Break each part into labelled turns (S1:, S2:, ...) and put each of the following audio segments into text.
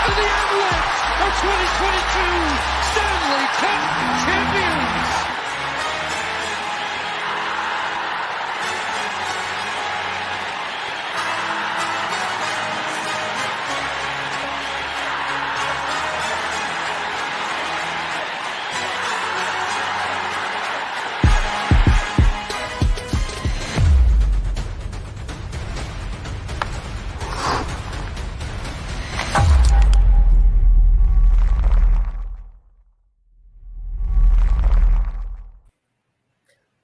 S1: And the Avalanche are 2022 Stanley Cup champions.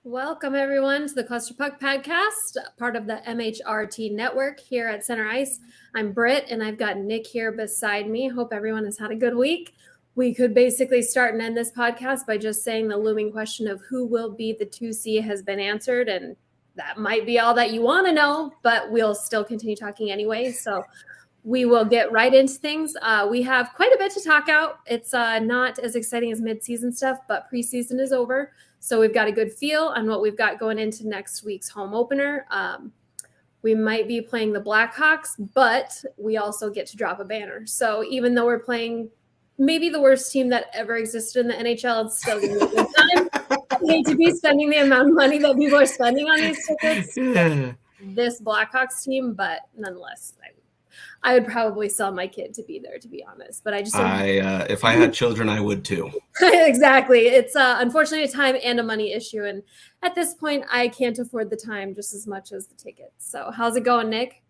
S2: Welcome, everyone, to the Cluster Puck Podcast, part of the MHRT Network here at Center Ice. I'm Brit, and I've got Nick here beside me. Hope everyone has had a good week. We could basically start and end this podcast by just saying the looming question of who will be the 2C has been answered, and that might be all that you want to know, but we'll still continue talking anyway. So we will get right into things. We have quite a bit to talk out. It's not as exciting as midseason stuff, but preseason is over. So we've got a good feel on what we've got going into next week's home opener. We might be playing the Blackhawks, but we also get to drop a banner. So even though we're playing maybe the worst team that ever existed in the NHL, it's still going to be a good time. I hate to be spending the amount of money that people are spending on these tickets. This Blackhawks team, but nonetheless, I would probably sell my kid to be there, to be honest. But I just
S3: if I had children, I would too.
S2: Exactly. It's unfortunately a time and a money issue, and at this point, I can't afford the time just as much as the tickets. So, how's it going, Nick?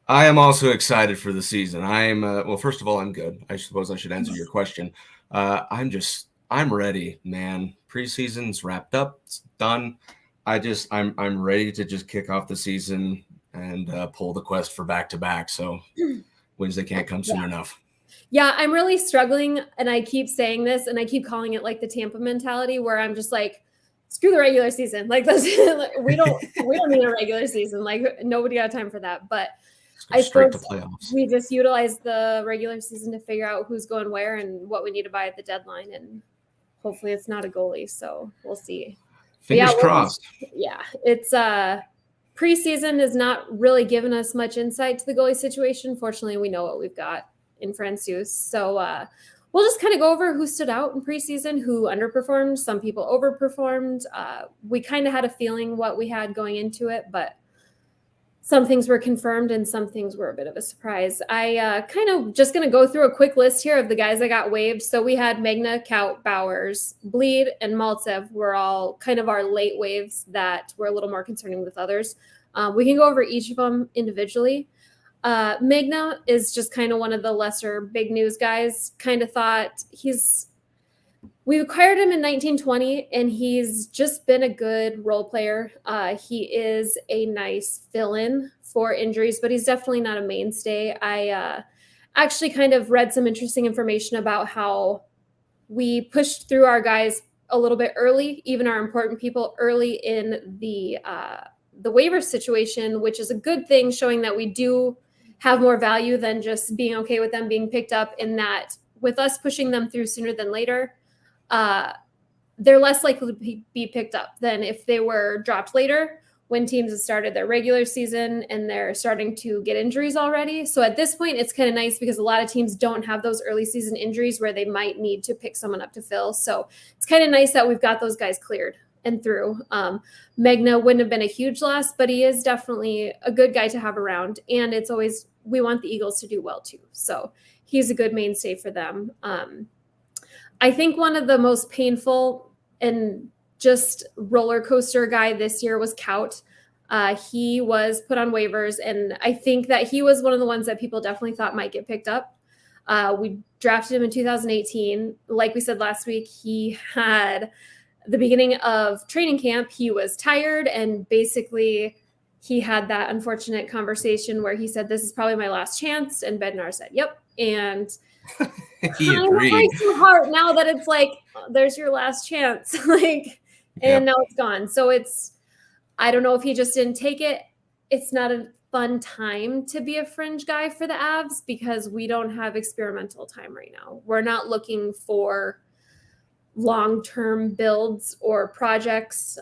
S3: I am also excited for the season. I'm well. First of all, I'm good. I suppose I should answer your question. I'm ready, man. Preseason's wrapped up. It's done. I'm ready to just kick off the season and pull the quest for back-to-back. So Wednesday can't come soon enough.
S2: Yeah, I'm really struggling, and I keep saying this, and I keep calling it like the Tampa mentality, where I'm just like, screw the regular season. Like, we don't need a regular season. Like, nobody got time for that. But I suppose we just utilize the regular season to figure out who's going where and what we need to buy at the deadline, and hopefully it's not a goalie. So we'll see.
S3: Fingers crossed.
S2: It's preseason has not really given us much insight to the goalie situation. Fortunately, we know what we've got in Francouz. So we'll just kind of go over who stood out in preseason, who underperformed. Some people overperformed. We kind of had a feeling what we had going into it, but some things were confirmed and some things were a bit of a surprise. I kind of just going to go through a quick list here of the guys that got waived. So we had Magna, Kaut, Bowers, Bleed, and Maltsev were all kind of our late waves that were a little more concerning with others. We can go over each of them individually. Magna is just kind of one of the lesser big news guys. Kind of thought we acquired him in 1920, and he's just been a good role player. He is a nice fill-in for injuries, but he's definitely not a mainstay. I actually kind of read some interesting information about how we pushed through our guys a little bit early, even our important people early in the waiver situation, which is a good thing, showing that we do have more value than just being okay with them being picked up, in that with us pushing them through sooner than later, they're less likely to be picked up than if they were dropped later when teams have started their regular season and they're starting to get injuries already. So at this point, it's kind of nice because a lot of teams don't have those early season injuries where they might need to pick someone up to fill. So it's kind of nice that we've got those guys cleared and through. Magna wouldn't have been a huge loss, but he is definitely a good guy to have around. And it's always, we want the Eagles to do well too. So he's a good mainstay for them. I think one of the most painful and just roller coaster guy this year was Kaut. He was put on waivers, and I think that he was one of the ones that people definitely thought might get picked up. We drafted him in 2018. Like we said last week, he had the beginning of training camp. He was tired, and basically he had that unfortunate conversation where he said, "This is probably my last chance." And Bednar said, "Yep." And
S3: he agreed.
S2: It breaks your heart now that it's like, there's your last chance. And now it's gone. So I don't know if he just didn't take it. It's not a fun time to be a fringe guy for the Avs because we don't have experimental time right now. We're not looking for long-term builds or projects.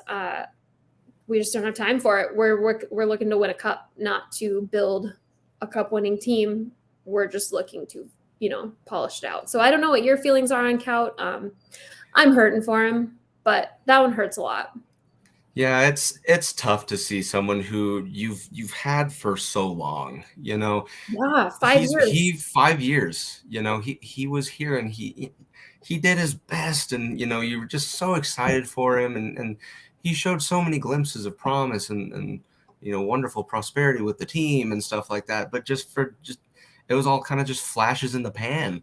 S2: We just don't have time for it. We're looking to win a cup, not to build a cup-winning team. We're just looking to polished out. So I don't know what your feelings are on Kaut. I'm hurting for him, but that one hurts a lot.
S3: Yeah, it's tough to see someone who you've had for so long,
S2: Yeah, 5 years.
S3: 5 years, he was here and he did his best, and you were just so excited for him, and he showed so many glimpses of promise and wonderful prosperity with the team and stuff like that. But it was all kind of just flashes in the pan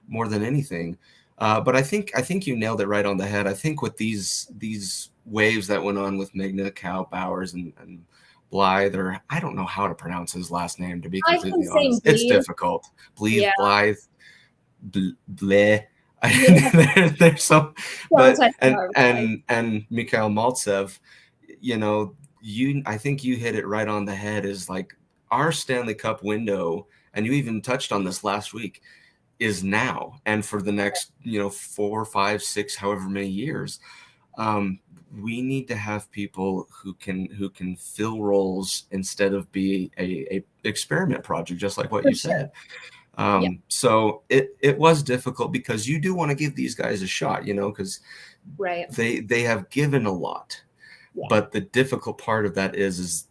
S3: more than anything. But I think you nailed it right on the head. I think with these waves that went on with Mcdermott, Cow, Bowers, and Blythe, or I don't know how to pronounce his last name, to be completely honest. It's difficult. Blythe,
S2: Yeah.
S3: Blythe, Bleh. Yeah. There's some, but and Mikhail Maltsev, I think you hit it right on the head. Is like our Stanley Cup window, and you even touched on this last week, is now and for the next 4, 5, 6, however many years. We need to have people who can fill roles instead of be a experiment project, just like what you said. So it was difficult because you do want to give these guys a shot, because they have given a lot. But the difficult part of that is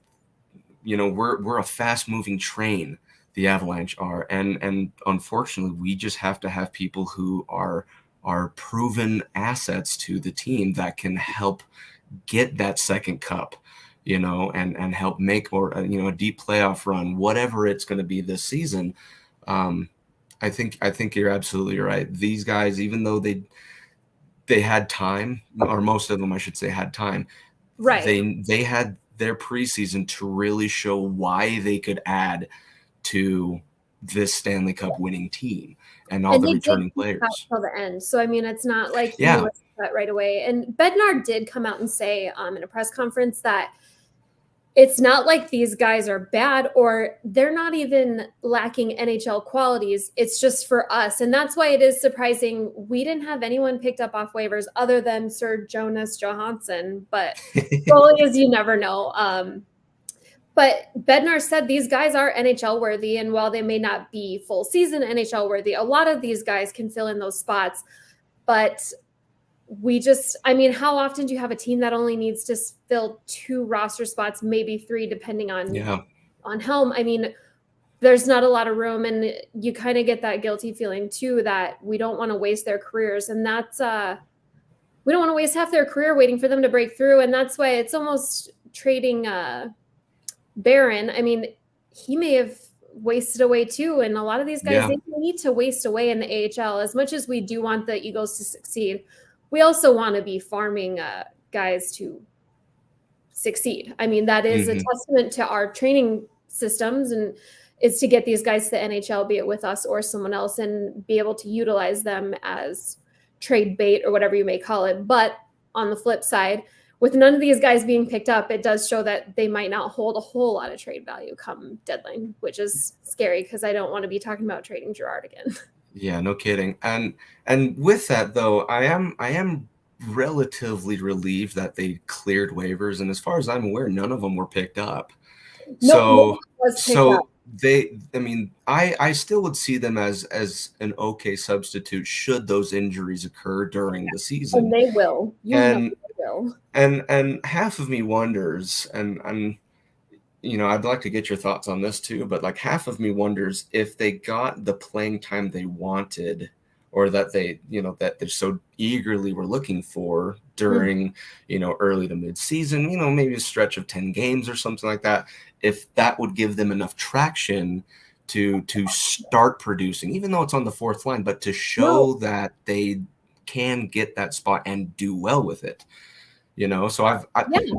S3: we're a fast moving train. The Avalanche are, and unfortunately, we just have to have people who are proven assets to the team that can help get that second cup, and help make a deep playoff run, whatever it's going to be this season. I think you're absolutely right. These guys, even though they had time, or most of them, I should say, had time.
S2: Right.
S3: They had their preseason to really show why they could add to this Stanley Cup winning team and all the returning players
S2: till the end. So I mean, it's not like he was that right away. And Bednar did come out and say in a press conference that it's not like these guys are bad or they're not even lacking NHL qualities. It's just for us. And that's why it is surprising we didn't have anyone picked up off waivers other than Sir Jonas Johansson. But goalies, you never know. But Bednar said these guys are NHL worthy. And while they may not be full season NHL worthy, a lot of these guys can fill in those spots. But how often do you have a team that only needs to fill 2 roster spots, maybe 3, depending on helm? I mean, there's not a lot of room, and you kind of get that guilty feeling too that we don't want to waste their careers, and that's we don't want to waste half their career waiting for them to break through, and that's why it's almost trading Barron. I mean, he may have wasted away too, and a lot of these guys they need to waste away in the AHL. As much as we do want the Eagles to succeed, we also want to be farming guys to succeed. I mean, that is a testament to our training systems, and is to get these guys to the NHL, be it with us or someone else, and be able to utilize them as trade bait or whatever you may call it. But on the flip side, with none of these guys being picked up, it does show that they might not hold a whole lot of trade value come deadline, which is scary because I don't want to be talking about trading Girard again.
S3: Yeah, no kidding. And with that though, I am relatively relieved that they cleared waivers, and as far as I'm aware, none of them were picked up. I still would see them as an okay substitute should those injuries occur during the season.
S2: And they will. They will.
S3: And half of me wonders, and I'd like to get your thoughts on this too, but like half of me wonders if they got the playing time they wanted, or that they so eagerly were looking for during, early to mid-season, maybe a stretch of 10 games or something like that, if that would give them enough traction to start producing, even though it's on the fourth line, but to show that they can get that spot and do well with it, so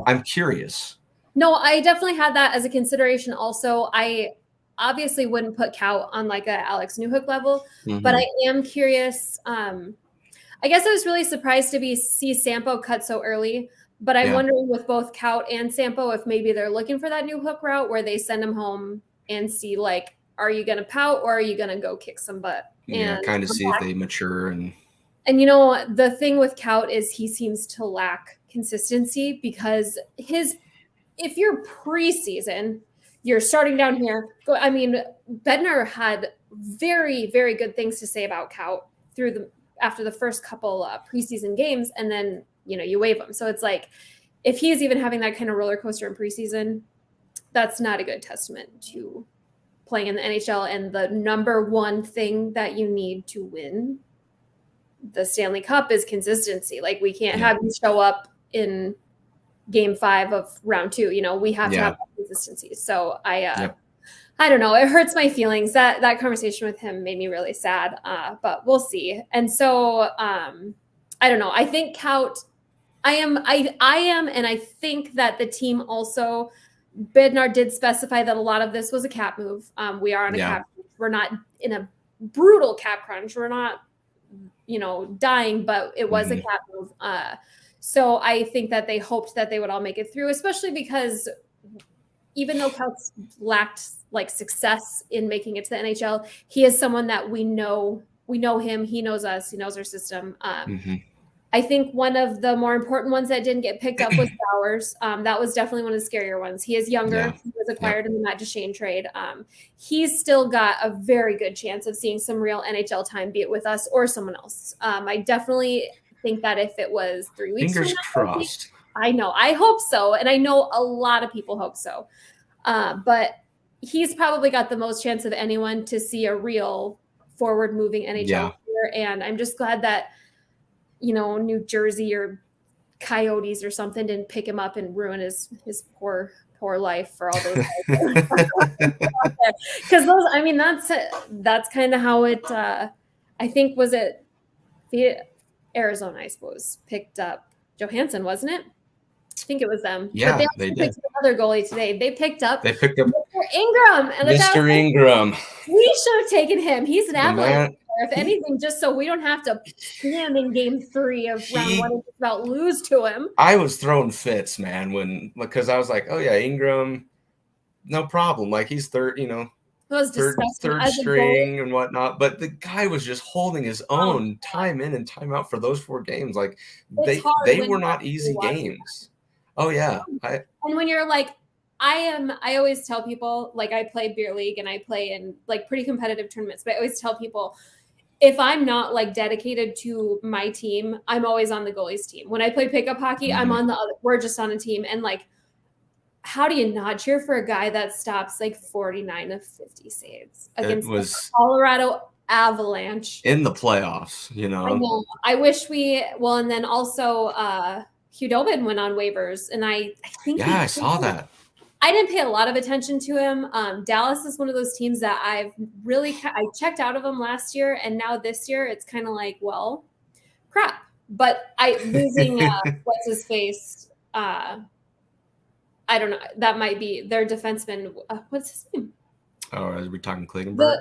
S3: I'm curious.
S2: No, I definitely had that as a consideration also. I obviously wouldn't put Kaut on like a Alex Newhook level, but I am curious. I guess I was really surprised to see Sampo cut so early, but I'm wondering with both Kaut and Sampo if maybe they're looking for that Newhook route where they send him home and see like, are you going to pout or are you going to go kick some butt?
S3: And kind of see if they mature. And
S2: the thing with Kaut is he seems to lack consistency because if you're preseason, you're starting down here. Bednar had very, very good things to say about Kaut after the first couple preseason games, and then you waive him. So it's like, if he's even having that kind of roller coaster in preseason, that's not a good testament to playing in the NHL. And the number one thing that you need to win the Stanley Cup is consistency. Like, we can't have him show up in game 5 of round 2. We have to have that consistency. So I don't know. It hurts my feelings. That conversation with him made me really sad, but we'll see. And so I don't know. I think Kaut, I am, and I think that the team also, Bednar did specify that a lot of this was a cap move. We are on a cap. We're not in a brutal cap crunch. We're not, dying, but it was a cap move. So I think that they hoped that they would all make it through, especially because even though Kaut's lacked like success in making it to the NHL, he is someone that we know him. He knows us. He knows our system. I think one of the more important ones that didn't get picked up was Bowers. That was definitely one of the scarier ones. He is younger. Yeah. He was acquired in the Matt Duchene trade. He's still got a very good chance of seeing some real NHL time, be it with us or someone else. I definitely think that if it was 3 weeks
S3: fingers crossed.
S2: I know. I hope so. And I know a lot of people hope so. But he's probably got the most chance of anyone to see a real forward-moving NHL player. And I'm just glad that New Jersey or Coyotes or something didn't pick him up and ruin his poor life for all those guys. Because that's kind of how it I think was it Arizona, I suppose, picked up Johansson, wasn't it? I think it was them.
S3: Yeah,
S2: but
S3: they
S2: picked
S3: did.
S2: Another goalie today. They picked up
S3: Mr.
S2: Ingram. And
S3: Mr. Ingram.
S2: We should have taken him. He's an Avalanche. If anything, just so we don't have to see him in game 3 of round 1 and just about lose to him.
S3: I was throwing fits, man, because I was like, oh yeah, Ingram, no problem. Like, he's third string and whatnot. But the guy was just holding his own time in and time out for those 4 games. Like, they were not easy games. Oh yeah.
S2: And when you're like, I always tell people, like, I play beer league and I play in like pretty competitive tournaments, but I always tell people, if I'm not like dedicated to my team, I'm always on the goalies team. When I play pickup hockey, I'm on the other, we're just on a team. And like, how do you not cheer for a guy that stops like 49 of 50 saves against the Colorado Avalanche
S3: in the playoffs?
S2: I know. I wish and then also Hudobin went on waivers, and I think
S3: I saw that.
S2: I didn't pay a lot of attention to him. Dallas is one of those teams that I checked out of them last year, and now this year it's kind of like, well, crap. But losing what's his face? I don't know. That might be their defenseman. What's his name?
S3: Oh, are we talking Klagenberg?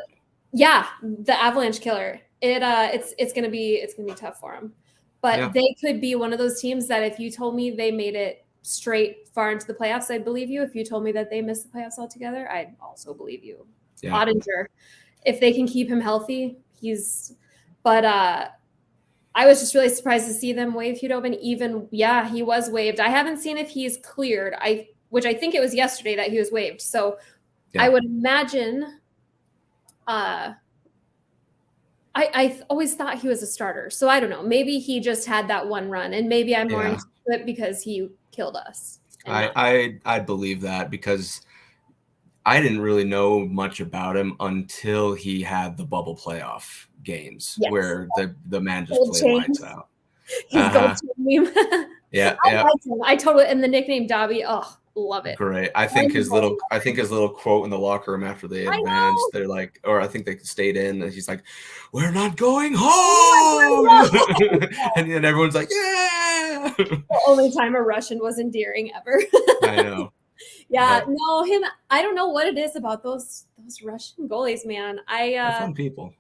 S2: The Avalanche killer. It's gonna be tough for him. But they could be one of those teams that if you told me they made it straight far into the playoffs, I'd believe you. If you told me that they missed the playoffs altogether, I'd also believe you. Yeah. Ottinger, if they can keep him healthy, but I was just really surprised to see them waive Hudobin. He was waived. I haven't seen if he's cleared. Which I think it was yesterday that he was waived. So I would imagine I always thought he was a starter. So I don't know. Maybe he just had that one run, and maybe I'm more into it because he killed us.
S3: I believe that, because I didn't really know much about him until he had the bubble playoff games where the man just played lights out.
S2: He's going to meme. I liked him. I totally, and the nickname Dobby. Oh, love it.
S3: Great. I think his little quote in the locker room after they advanced, they're like, or I think they stayed in, and he's like, "We're not going home," and then everyone's like, "Yeah."
S2: The only time a Russian was endearing ever.
S3: I know.
S2: No, him. I don't know what it is about those Russian goalies, man.
S3: They're fun people.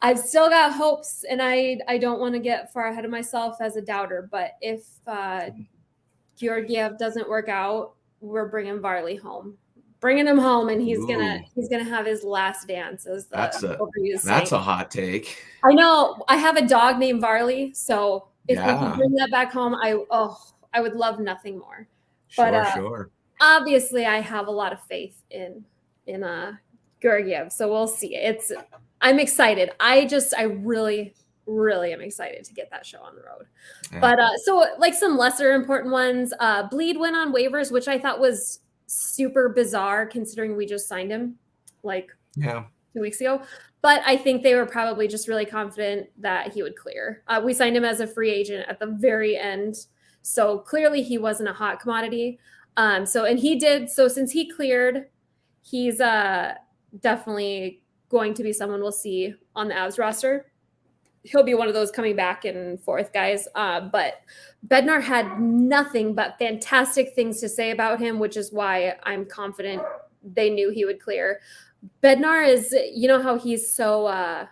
S2: I've still got hopes, and I don't want to get far ahead of myself as a doubter. But if Georgiev doesn't work out, we're bringing Varley home. Bringing him home, and he's gonna have his last dance. That's
S3: a hot take.
S2: I know. I have a dog named Varley, so if we can bring that back home, I would love nothing more.
S3: Sure.
S2: Obviously, I have a lot of faith in Georgiev, so we'll see. I'm excited. I really, really am excited to get that show on the road.
S3: Yeah.
S2: But so like some lesser important ones, Bleed went on waivers, which I thought was super bizarre considering we just signed him like 2 weeks ago. But I think they were probably just really confident that he would clear. We signed him as a free agent at the very end. So clearly he wasn't a hot commodity. And he did. So since he cleared, he's definitely going to be someone we'll see on the Avs roster. He'll be one of those coming back and forth guys. But Bednar had nothing but fantastic things to say about him, which is why I'm confident they knew he would clear. Bednar is, you know how he's so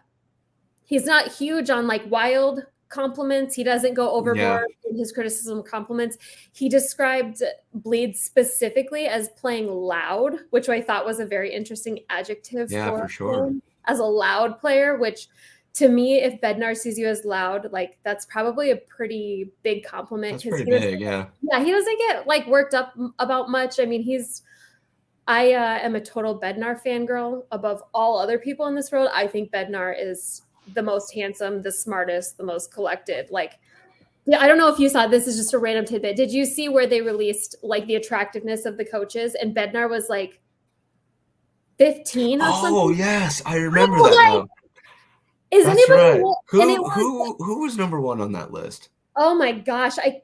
S2: he's not huge on like wild compliments. He doesn't go overboard in his criticism of compliments. He described Bleed specifically as playing loud, which I thought was a very interesting adjective for sure. As a loud player, which to me, if Bednar sees you as loud, like that's probably a pretty big compliment.
S3: That's pretty big, yeah.
S2: Yeah, he doesn't get like worked up about much. I mean, I am a total Bednar fangirl above all other people in this world. I think Bednar is the most handsome, the smartest, the most collected. Like, I don't know if you saw, this is just a random tidbit. Did you see where they released like the attractiveness of the coaches and Bednar was like 15 or something?
S3: Oh, yes. I remember that now.
S2: Is
S3: That's
S2: anybody
S3: right. Who was number one on that list?
S2: Oh my gosh. I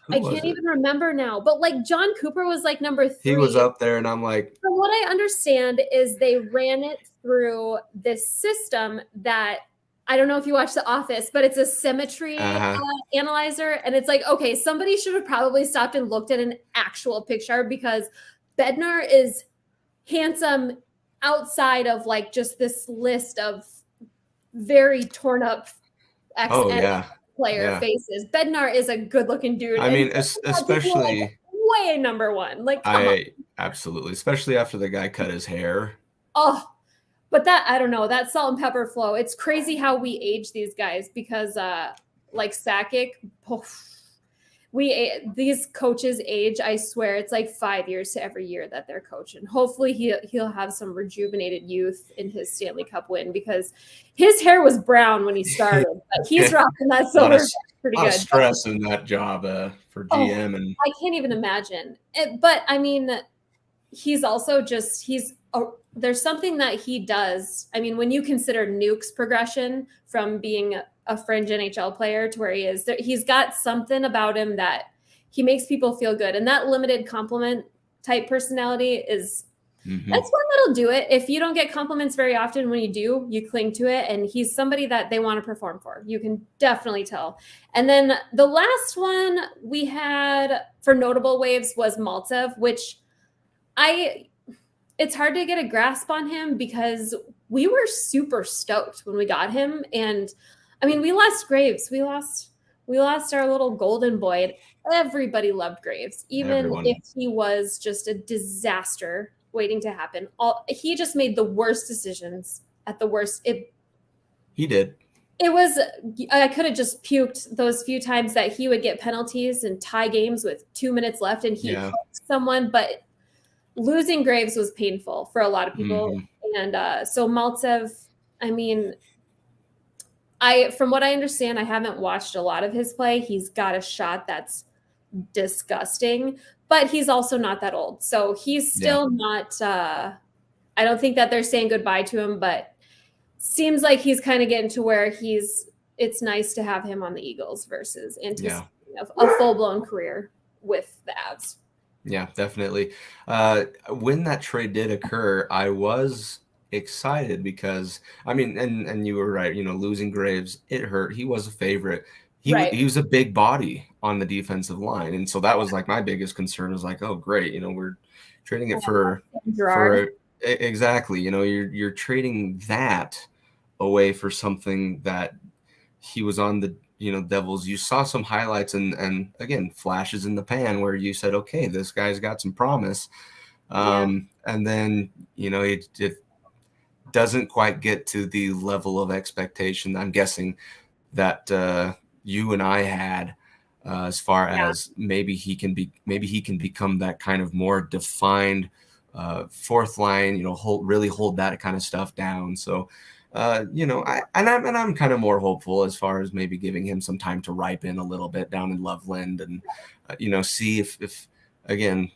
S2: can't even remember now. But like John Cooper was like number 3.
S3: He was up there and I'm like.
S2: From what I understand is they ran it through this system that I don't know if you watch The Office, but it's a symmetry analyzer. And it's like, okay, somebody should have probably stopped and looked at an actual picture because Bednar is handsome outside of like just this list of very torn up player faces. Bednar is a good looking dude.
S3: I mean, especially
S2: like way number one. Like,
S3: absolutely, especially after the guy cut his hair.
S2: Oh, but that, I don't know, that salt and pepper flow. It's crazy how we age these guys because like Sakic, these coaches age, I swear it's like 5 years to every year that they're coaching. Hopefully he'll have some rejuvenated youth in his Stanley Cup win because his hair was brown when he started. But he's rocking that silver. Pretty good.
S3: Stress in that job for GM, and
S2: I can't even imagine. But I mean, he's also just there's something that he does. I mean, when you consider Nuke's progression from being a fringe NHL player to where he is, he's got something about him that he makes people feel good. And that limited compliment type personality is, that's one that'll do it. If you don't get compliments very often, when you do, you cling to it. And he's somebody that they want to perform for. You can definitely tell. And then the last one we had for notable waves was Maltsev, which it's hard to get a grasp on him because we were super stoked when we got him. And I mean, we lost Graves. We lost our little golden boy. And everybody loved Graves, even if he was just a disaster waiting to happen. He just made the worst decisions at the worst.
S3: He did.
S2: It was, I could have just puked those few times that he would get penalties and tie games with 2 minutes left and he helped someone. But losing Graves was painful for a lot of people. And so Maltsev, I mean, from what I understand, I haven't watched a lot of his play. He's got a shot that's disgusting, but he's also not that old. So he's still not, I don't think that they're saying goodbye to him, but seems like he's kind of getting to where it's nice to have him on the Eagles versus anticipating a full-blown career with the Avs.
S3: Yeah, definitely. When that trade did occur, I was excited because, I mean, and you were right, losing Graves, it hurt. He was a favorite. He was a big body on the defensive line. And so that was like my biggest concern was like, oh, great. We're trading it for exactly, you're trading that away for something that he was on the, Devils. You saw some highlights and again, flashes in the pan where you said, okay, this guy's got some promise. And then, it doesn't quite get to the level of expectation, I'm guessing, that you and I had as far as maybe he can become that kind of more defined fourth line, really hold that kind of stuff down. So I'm kind of more hopeful as far as maybe giving him some time to ripen a little bit down in Loveland, and see if again,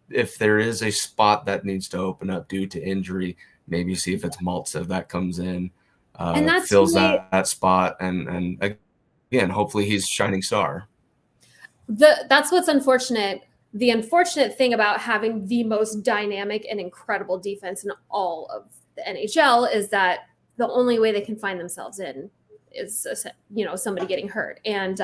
S3: if there is a spot that needs to open up due to injury, maybe see if it's Maltsev that comes in,
S2: And that's
S3: fills
S2: really,
S3: that spot, and again, hopefully he's shining star.
S2: that's what's unfortunate. The unfortunate thing about having the most dynamic and incredible defense in all of the NHL is that the only way they can find themselves in is, somebody getting hurt. And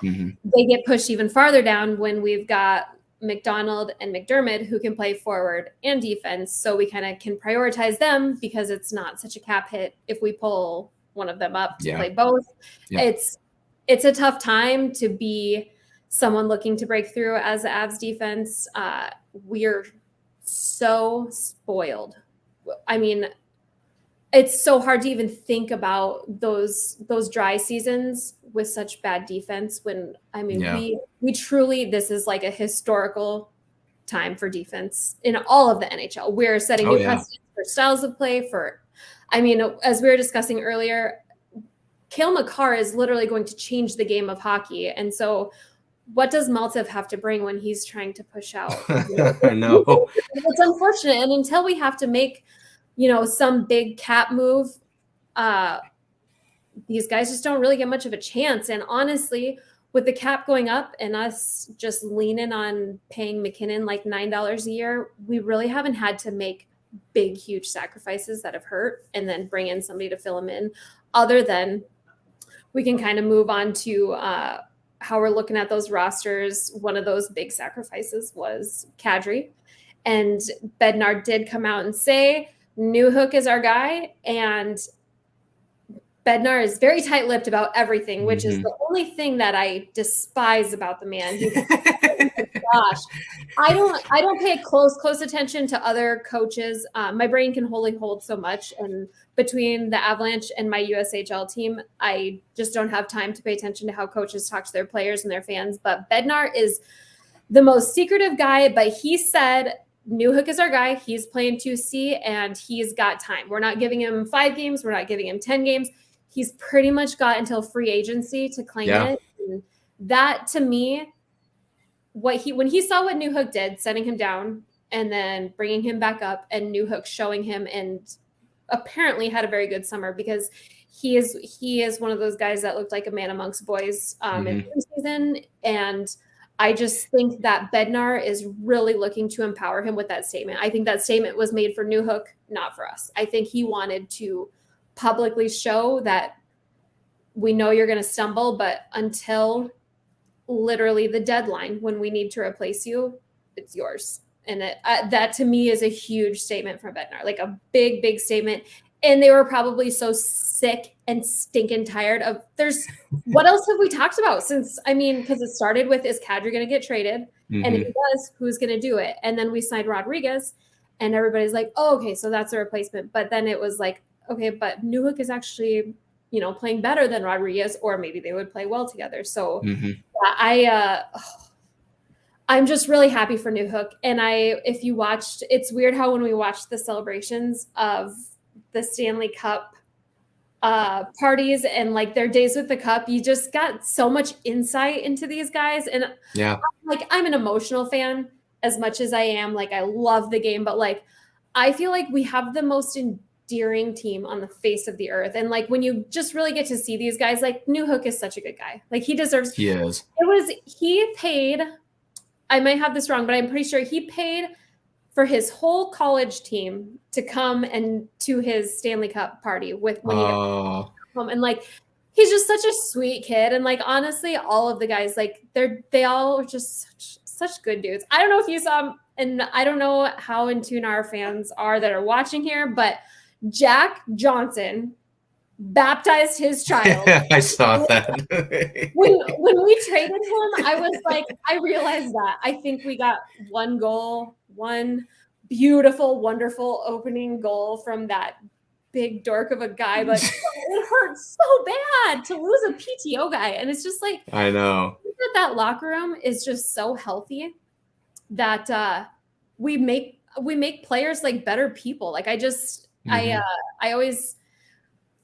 S2: they get pushed even farther down when we've got McDonald and McDermott who can play forward and defense. So we kind of can prioritize them because it's not such a cap hit if we pull one of them up to play both. Yeah. It's a tough time to be someone looking to break through as the Avs defense. We're so spoiled. I mean, it's so hard to even think about those dry seasons with such bad defense when, we truly, this is like a historical time for defense in all of the NHL. We're setting new precedents for styles of play as we were discussing earlier, Cale Makar is literally going to change the game of hockey. And so what does Maltsev have to bring when he's trying to push out?
S3: I know.
S2: It's unfortunate. And until we have to make, some big cap move, these guys just don't really get much of a chance. And honestly, with the cap going up and us just leaning on paying McKinnon like $9 a year, we really haven't had to make big, huge sacrifices that have hurt and then bring in somebody to fill them in, other than we can kind of move on to how we're looking at those rosters. One of those big sacrifices was Kadri, and Bednar did come out and say Newhook is our guy, and Bednar is very tight-lipped about everything, which is the only thing that I despise about the man. Gosh, I don't pay close attention to other coaches. My brain can only hold so much, and between the Avalanche and my USHL team, I just don't have time to pay attention to how coaches talk to their players and their fans. But Bednar is the most secretive guy, but he said Newhook is our guy. He's playing 2C, and he's got time. We're not giving him 5 games. We're not giving him 10 games. He's pretty much got until free agency to claim it. And that, to me, when he saw what Newhook did, setting him down and then bringing him back up, and Newhook showing him, and apparently had a very good summer, because he is one of those guys that looked like a man amongst boys in preseason. And I just think that Bednar is really looking to empower him with that statement. I think that statement was made for Newhook, not for us. I think he wanted to publicly show that we know you're going to stumble, but until literally the deadline when we need to replace you, it's yours. And that to me is a huge statement from Bednar, like a big, big statement. And they were probably so sick and stinking tired of what else have we talked about since, because it started with, is Kadri going to get traded? And if he does, who's going to do it? And then we signed Rodriguez, and everybody's like, oh, okay, so that's a replacement. But then it was like, okay, but Newhook is actually, playing better than Rodriguez, or maybe they would play well together. So I'm just really happy for Newhook. And if you watched, it's weird how when we watched the celebrations of the Stanley Cup parties and like their days with the cup, you just got so much insight into these guys. And I'm an emotional fan as much as I am. Like, I love the game, but like, I feel like we have the most endearing team on the face of the earth. And like, when you just really get to see these guys, like Newhook is such a good guy. Like, he paid, I might have this wrong, but I'm pretty sure he paid for his whole college team to come and to his Stanley Cup party with when he got home. And like, he's just such a sweet kid. And like, honestly, all of the guys, like they all are just such good dudes. I don't know if you saw, and I don't know how in tune our fans are that are watching here, but Jack Johnson baptized his child.
S3: I saw that.
S2: when we traded him, I was like, I realized that. I think we got one goal, one beautiful, wonderful opening goal from that big dork of a guy, but it hurts so bad to lose a PTO guy. And it's just like,
S3: I know
S2: that locker room is just so healthy that we make players like better people. Like I always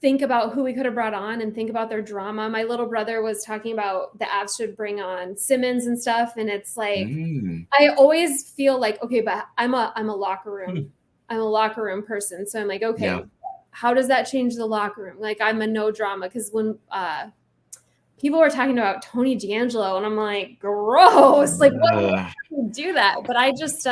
S2: think about who we could have brought on and think about their drama. My little brother was talking about the Avs should bring on Simmons and stuff. And it's like, I always feel like, okay, but I'm a locker room. I'm a locker room person. So I'm like, okay, how does that change the locker room? Like, I'm a no drama. Cause when, people were talking about Tony D'Angelo and I'm like, gross. Like, what would do that? But I just,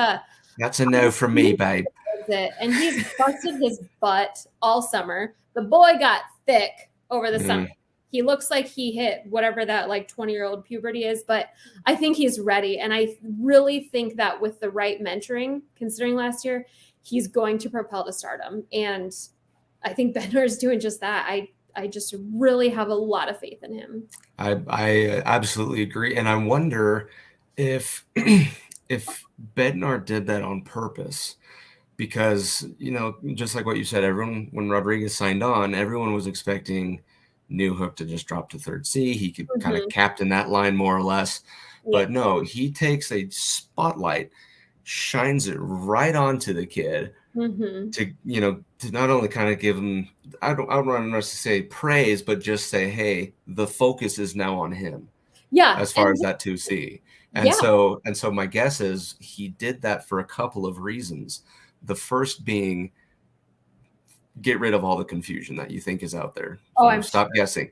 S3: that's a no from me, babe.
S2: And he's busted his butt all summer. The boy got thick over the summer. He looks like he hit whatever that like 20-year-old puberty is, but I think he's ready. And I really think that with the right mentoring, considering last year, he's going to propel to stardom. And I think Bednar is doing just that. I just really have a lot of faith in him.
S3: I absolutely agree. And I wonder if if Bednar did that on purpose. Because, just like what you said, when Rodriguez signed on, everyone was expecting Newhook to just drop to third C. He could kind of captain that line more or less. Yeah. But no, he takes a spotlight, shines it right onto the kid to not only kind of give him, I don't want to say praise, but just say, hey, the focus is now on him.
S2: Yeah.
S3: As far as that 2C. And so my guess is he did that for a couple of reasons. The first being, get rid of all the confusion that you think is out there. Stop guessing.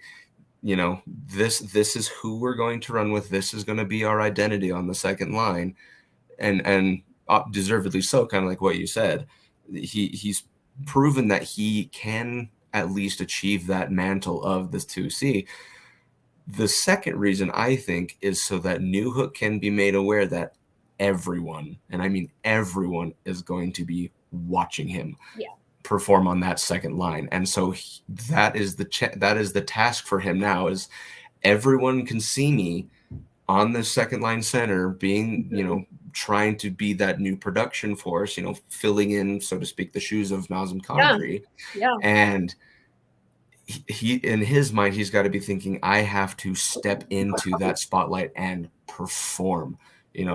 S3: This is who we're going to run with. This is going to be our identity on the second line, and deservedly so. Kind of like what you said. He's proven that he can at least achieve that mantle of this 2C. The second reason I think is so that Newhook can be made aware that everyone, and I mean everyone, is going to be watching him perform on that second line. And so that is the task for him now, is everyone can see me on the second line center being, trying to be that new production force, filling in, so to speak, the shoes of Nazem Kadri.
S2: Yeah.
S3: And he in his mind, he's got to be thinking, I have to step into that spotlight and perform.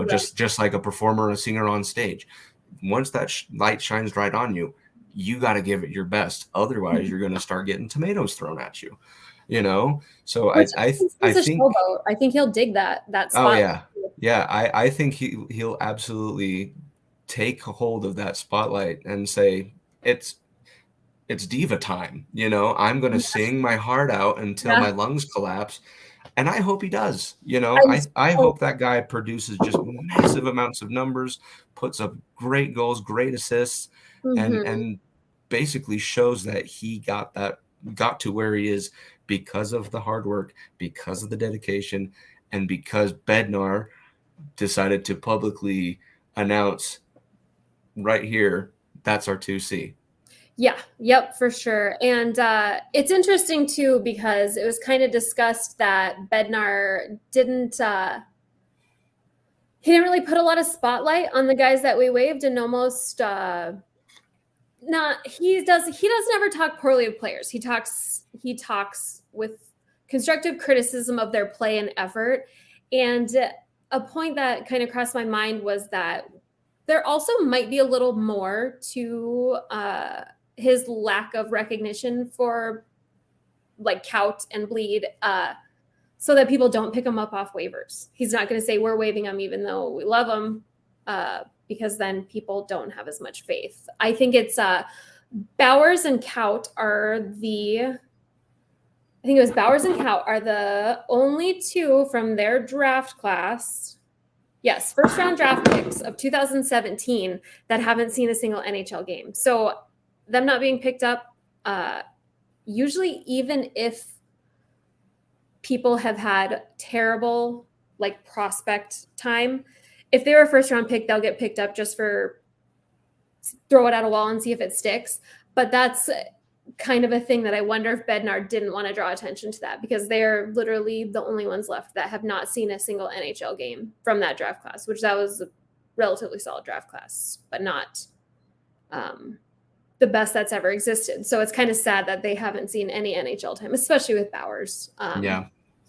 S3: Just like a performer, a singer on stage. Once that light shines right on you, you got to give it your best. Otherwise, you're going to start getting tomatoes thrown at you. So I think
S2: he'll dig that spot.
S3: Oh yeah. I think he'll absolutely take hold of that spotlight and say, it's diva time. I'm going to sing my heart out until my lungs collapse. And I hope he does. I hope that guy produces just massive amounts of numbers, puts up great goals, great assists, and basically shows that he got to where he is because of the hard work, because of the dedication, and because Bednar decided to publicly announce right here, that's our 2C.
S2: Yeah. Yep, for sure. And it's interesting too, because it was kind of discussed that Bednar didn't really put a lot of spotlight on the guys that we waived, and almost he doesn't ever talk poorly of players. He talks with constructive criticism of their play and effort. And a point that kind of crossed my mind was that there also might be a little more to his lack of recognition for like Kaut and Bleed, so that people don't pick him up off waivers. He's not going to say we're waiving him even though we love him, because then people don't have as much faith. I think it's Bowers and Kaut are the only two from their draft class. Yes, first round draft picks of 2017 that haven't seen a single NHL game. So them not being picked up, usually even if people have had terrible like prospect time, if they were a first round pick, they'll get picked up just for throw it at a wall and see if it sticks. But that's kind of a thing that I wonder if Bednar didn't want to draw attention to that, because they're literally the only ones left that have not seen a single NHL game from that draft class, which that was a relatively solid draft class, but not the best that's ever existed. So it's kind of sad that they haven't seen any NHL time, especially with Bowers.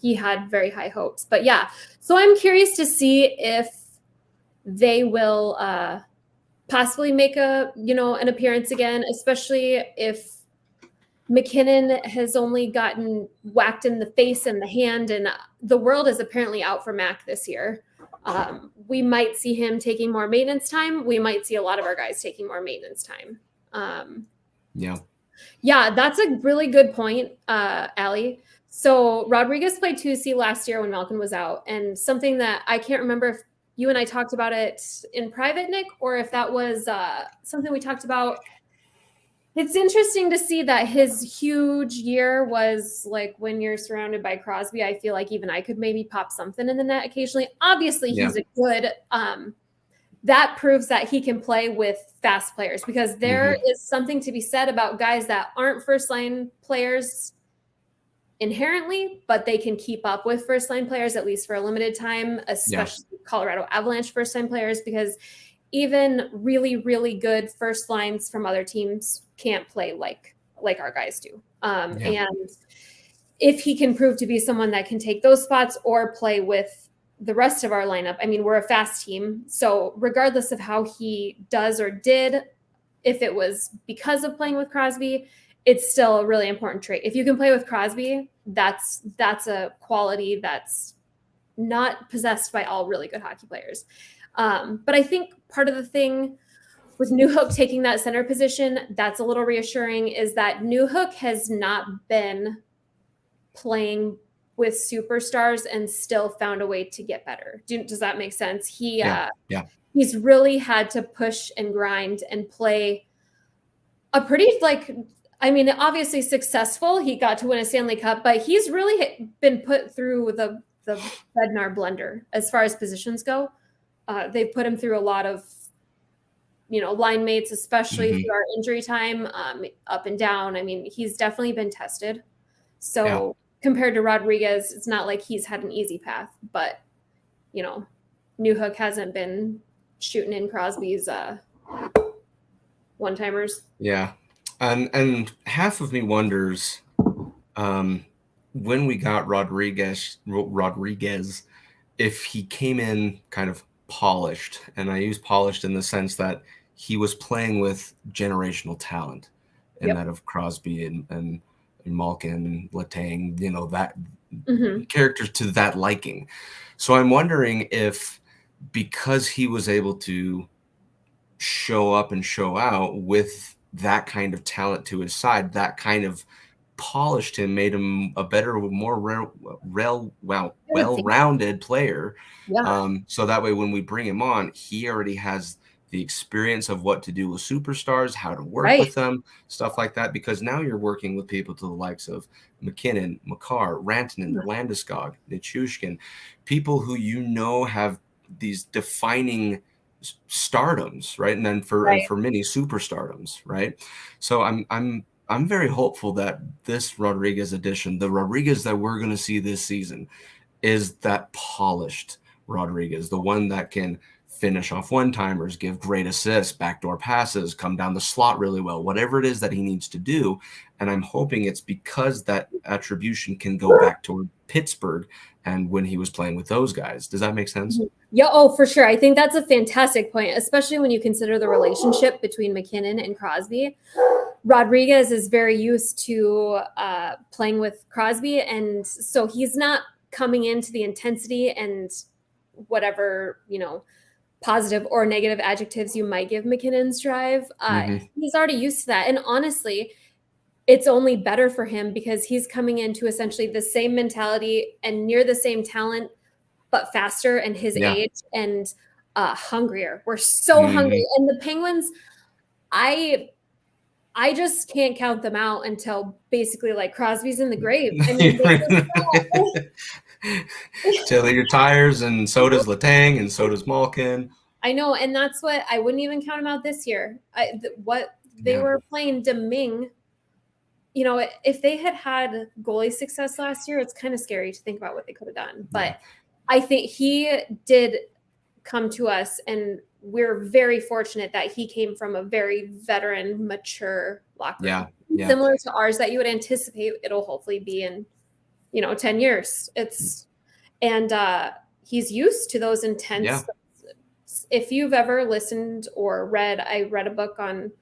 S2: He had very high hopes, but yeah. So I'm curious to see if they will possibly make an appearance again, especially if McKinnon has only gotten whacked in the face and the hand, and the world is apparently out for Mac this year. We might see him taking more maintenance time. We might see a lot of our guys taking more maintenance time. Yeah, that's a really good point, Allie. So Rodriguez played 2C last year when Malkin was out, and something that I can't remember if you and I talked about it in private, Nick, or if that was something we talked about. It's interesting to see that his huge year was like when you're surrounded by Crosby. I feel like even I could maybe pop something in the net occasionally. Obviously, he's a good that proves that he can play with fast players, because there is something to be said about guys that aren't first line players inherently, but they can keep up with first line players, at least for a limited time, especially Colorado Avalanche first time players, because even really, really good first lines from other teams can't play like our guys do. And if he can prove to be someone that can take those spots or play with the rest of our lineup, I mean, we're a fast team. So regardless of how he does or did, if it was because of playing with Crosby, it's still a really important trait. If you can play with Crosby, that's a quality that's not possessed by all really good hockey players. But I think part of the thing with Newhook taking that center position, that's a little reassuring, is that Newhook has not been playing with superstars and still found a way to get better. Does that make sense? He's really had to push and grind and play a pretty, obviously successful. He got to win a Stanley Cup, but he's really been put through the Bednar blender as far as positions go. They've put him through a lot of, line mates, especially through our injury time, up and down. I mean, he's definitely been tested. So compared to Rodriguez, it's not like he's had an easy path, but, Newhook hasn't been shooting in Crosby's one-timers.
S3: Yeah. And half of me wonders when we got Rodriguez, if he came in kind of polished, and I use polished in the sense that he was playing with generational talent, and that of Crosby and Malkin, Letang, that characters to that liking. So I'm wondering if, because he was able to show up and show out with that kind of talent to his side, that kind of polished him, made him a better, more well-rounded player. So that way, when we bring him on, he already has the experience of what to do with superstars, how to work with them, stuff like that. Because now you're working with people to the likes of McKinnon, Makar, Rantanen, Landeskog, Nichushkin, people who have these defining stardoms, right? And then for many superstardoms, right? So I'm very hopeful that this Rodriguez edition, the Rodriguez that we're going to see this season, is that polished Rodriguez, the one that can finish off one-timers, give great assists, backdoor passes, come down the slot really well, whatever it is that he needs to do. And I'm hoping it's because that attribution can go back toward Pittsburgh and when he was playing with those guys. Does that make sense?
S2: Yeah, oh, for sure. I think that's a fantastic point, especially when you consider the relationship between McKinnon and Crosby. Rodriguez is very used to playing with Crosby, and so he's not coming into the intensity and whatever, positive or negative adjectives you might give McKinnon's drive. He's already used to that. And honestly, it's only better for him because he's coming into essentially the same mentality and near the same talent, but faster and his age and hungrier. We're so hungry. And the Penguins, I just can't count them out until basically like Crosby's in the grave. I mean,
S3: till he retires, and so does Letang, and so does Malkin.
S2: I know, and that's what I wouldn't even count him out this year. What they were playing Deming. If they had goalie success last year, it's kind of scary to think about what they could have done. But I think he did come to us, and we're very fortunate that he came from a very veteran, mature locker room. Similar to ours that you would anticipate it'll hopefully be in, 10 years. He's used to those intense. If you've ever listened or read, I read a book on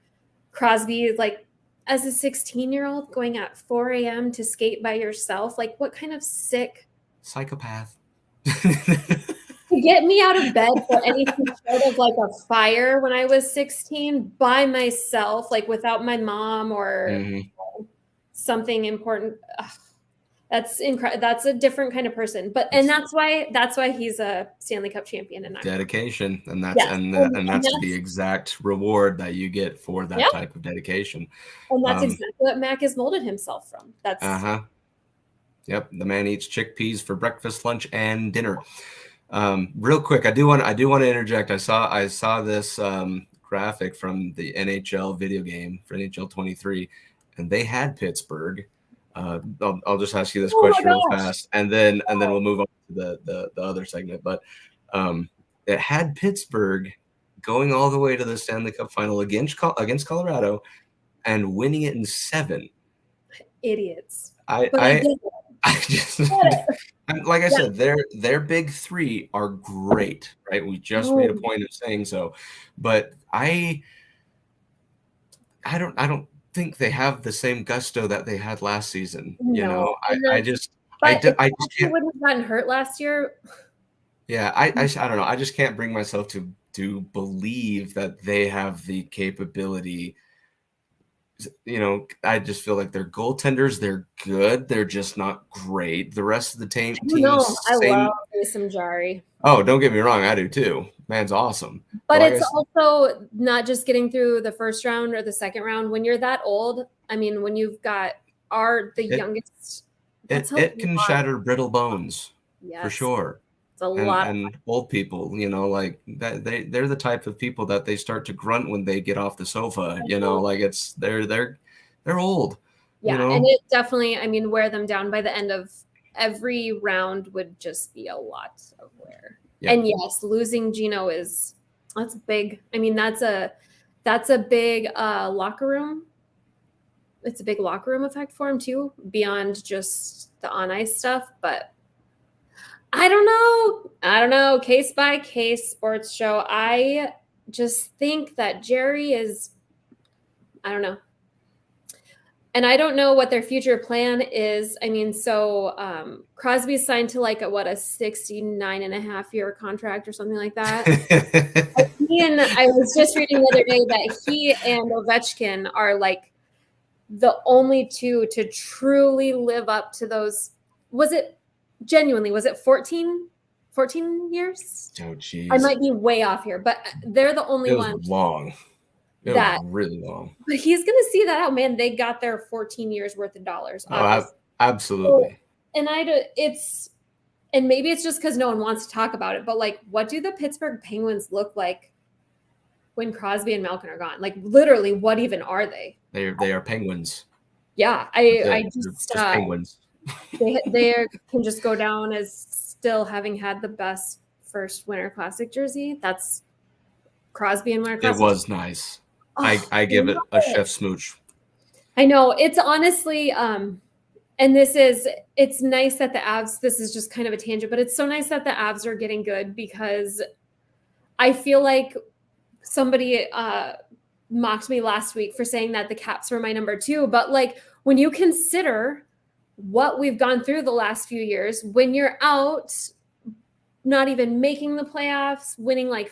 S2: Crosby, like as a 16-year-old going at 4 a.m. to skate by yourself, like what kind of sick
S3: psychopath.
S2: to get me out of bed for anything short of like a fire when I was 16 by myself, like without my mom or something important. Ugh, that's incredible. That's a different kind of person, and that's why he's a Stanley Cup champion. And
S3: dedication, and that's the exact reward that you get for that type of dedication.
S2: And that's exactly what Mac has molded himself from. That's
S3: Yep, the man eats chickpeas for breakfast, lunch, and dinner. Real quick, I do want to interject. I saw this graphic from the NHL video game for NHL 23, and they had Pittsburgh. I'll just ask you this question real fast, and then we'll move on to the other segment. But it had Pittsburgh going all the way to the Stanley Cup final against Colorado and winning it in 7.
S2: Idiots.
S3: I just like I said, their big 3 are great, right? We just made a point of saying so, but I don't think they have the same gusto that they had last season. I just can't.
S2: Wouldn't have gotten hurt last year.
S3: Yeah, I don't know. I just can't bring myself to believe that they have the capability. I just feel like their goaltenders, they're good. They're just not great. The rest of the team.
S2: I love Mason Jari.
S3: Oh, don't get me wrong. I do too. Man's awesome.
S2: But it's also not just getting through the first round or the second round. When you're that old, I memean, when you've got youngest.
S3: It can shatter brittle bones.
S2: Yes.
S3: For sure.
S2: It's a lot.
S3: And old people, like that, they're the type of people that they start to grunt when they get off the sofa. Like they're old.
S2: Yeah, and it definitely, I mean, wear them down by the end of every round would just be a lot of wear. Yep. And yes, losing Gino that's big. I mean, that's a big locker room. It's a big locker room effect for him too, beyond just the on ice stuff, but. I don't know. Case by case sports show. I just think that Jerry is, I don't know. And I don't know what their future plan is. I mean, so Crosby's signed to like a 69.5-year contract or something like that. I was just reading the other day that he and Ovechkin are like the only two to truly live up to those. Was it 14 years?
S3: Oh, geez.
S2: I might be way off here, but they're the only ones.
S3: Long. It was really long.
S2: But he's going to see that out, man. They got their 14 years worth of dollars.
S3: Oh, absolutely.
S2: And and maybe it's just because no one wants to talk about it, but like, what do the Pittsburgh Penguins look like when Crosby and Malkin are gone? Like, literally, what even are they?
S3: They are Penguins.
S2: Yeah,
S3: I just Penguins.
S2: They can just go down as still having had the best first Winter Classic jersey. That's Crosby and Winter Classic.
S3: It was nice. I give it a chef smooch.
S2: I know. It's honestly, and it's nice that the Avs, this is just kind of a tangent, but it's so nice that the Avs are getting good because I feel like somebody mocked me last week for saying that the Caps were my number 2. But like when you consider what we've gone through the last few years, when you're out, not even making the playoffs, winning like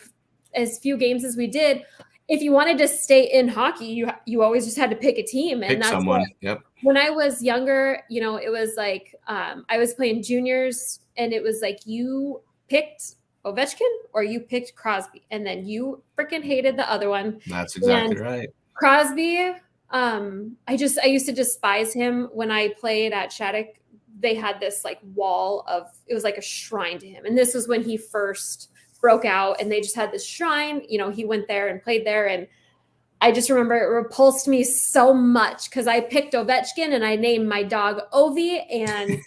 S2: as few games as we did, if you wanted to stay in hockey, you always just had to pick a team. And that's someone.
S3: Yep.
S2: When I was younger, it was like I was playing juniors and it was like you picked Ovechkin or you picked Crosby and then you freaking hated the other one.
S3: That's exactly right.
S2: Crosby, I used to despise him when I played at Shattuck. They had this like wall it was like a shrine to him. And this was when he first broke out and they just had this shrine, he went there and played there. And I just remember it repulsed me so much because I picked Ovechkin and I named my dog Ovi and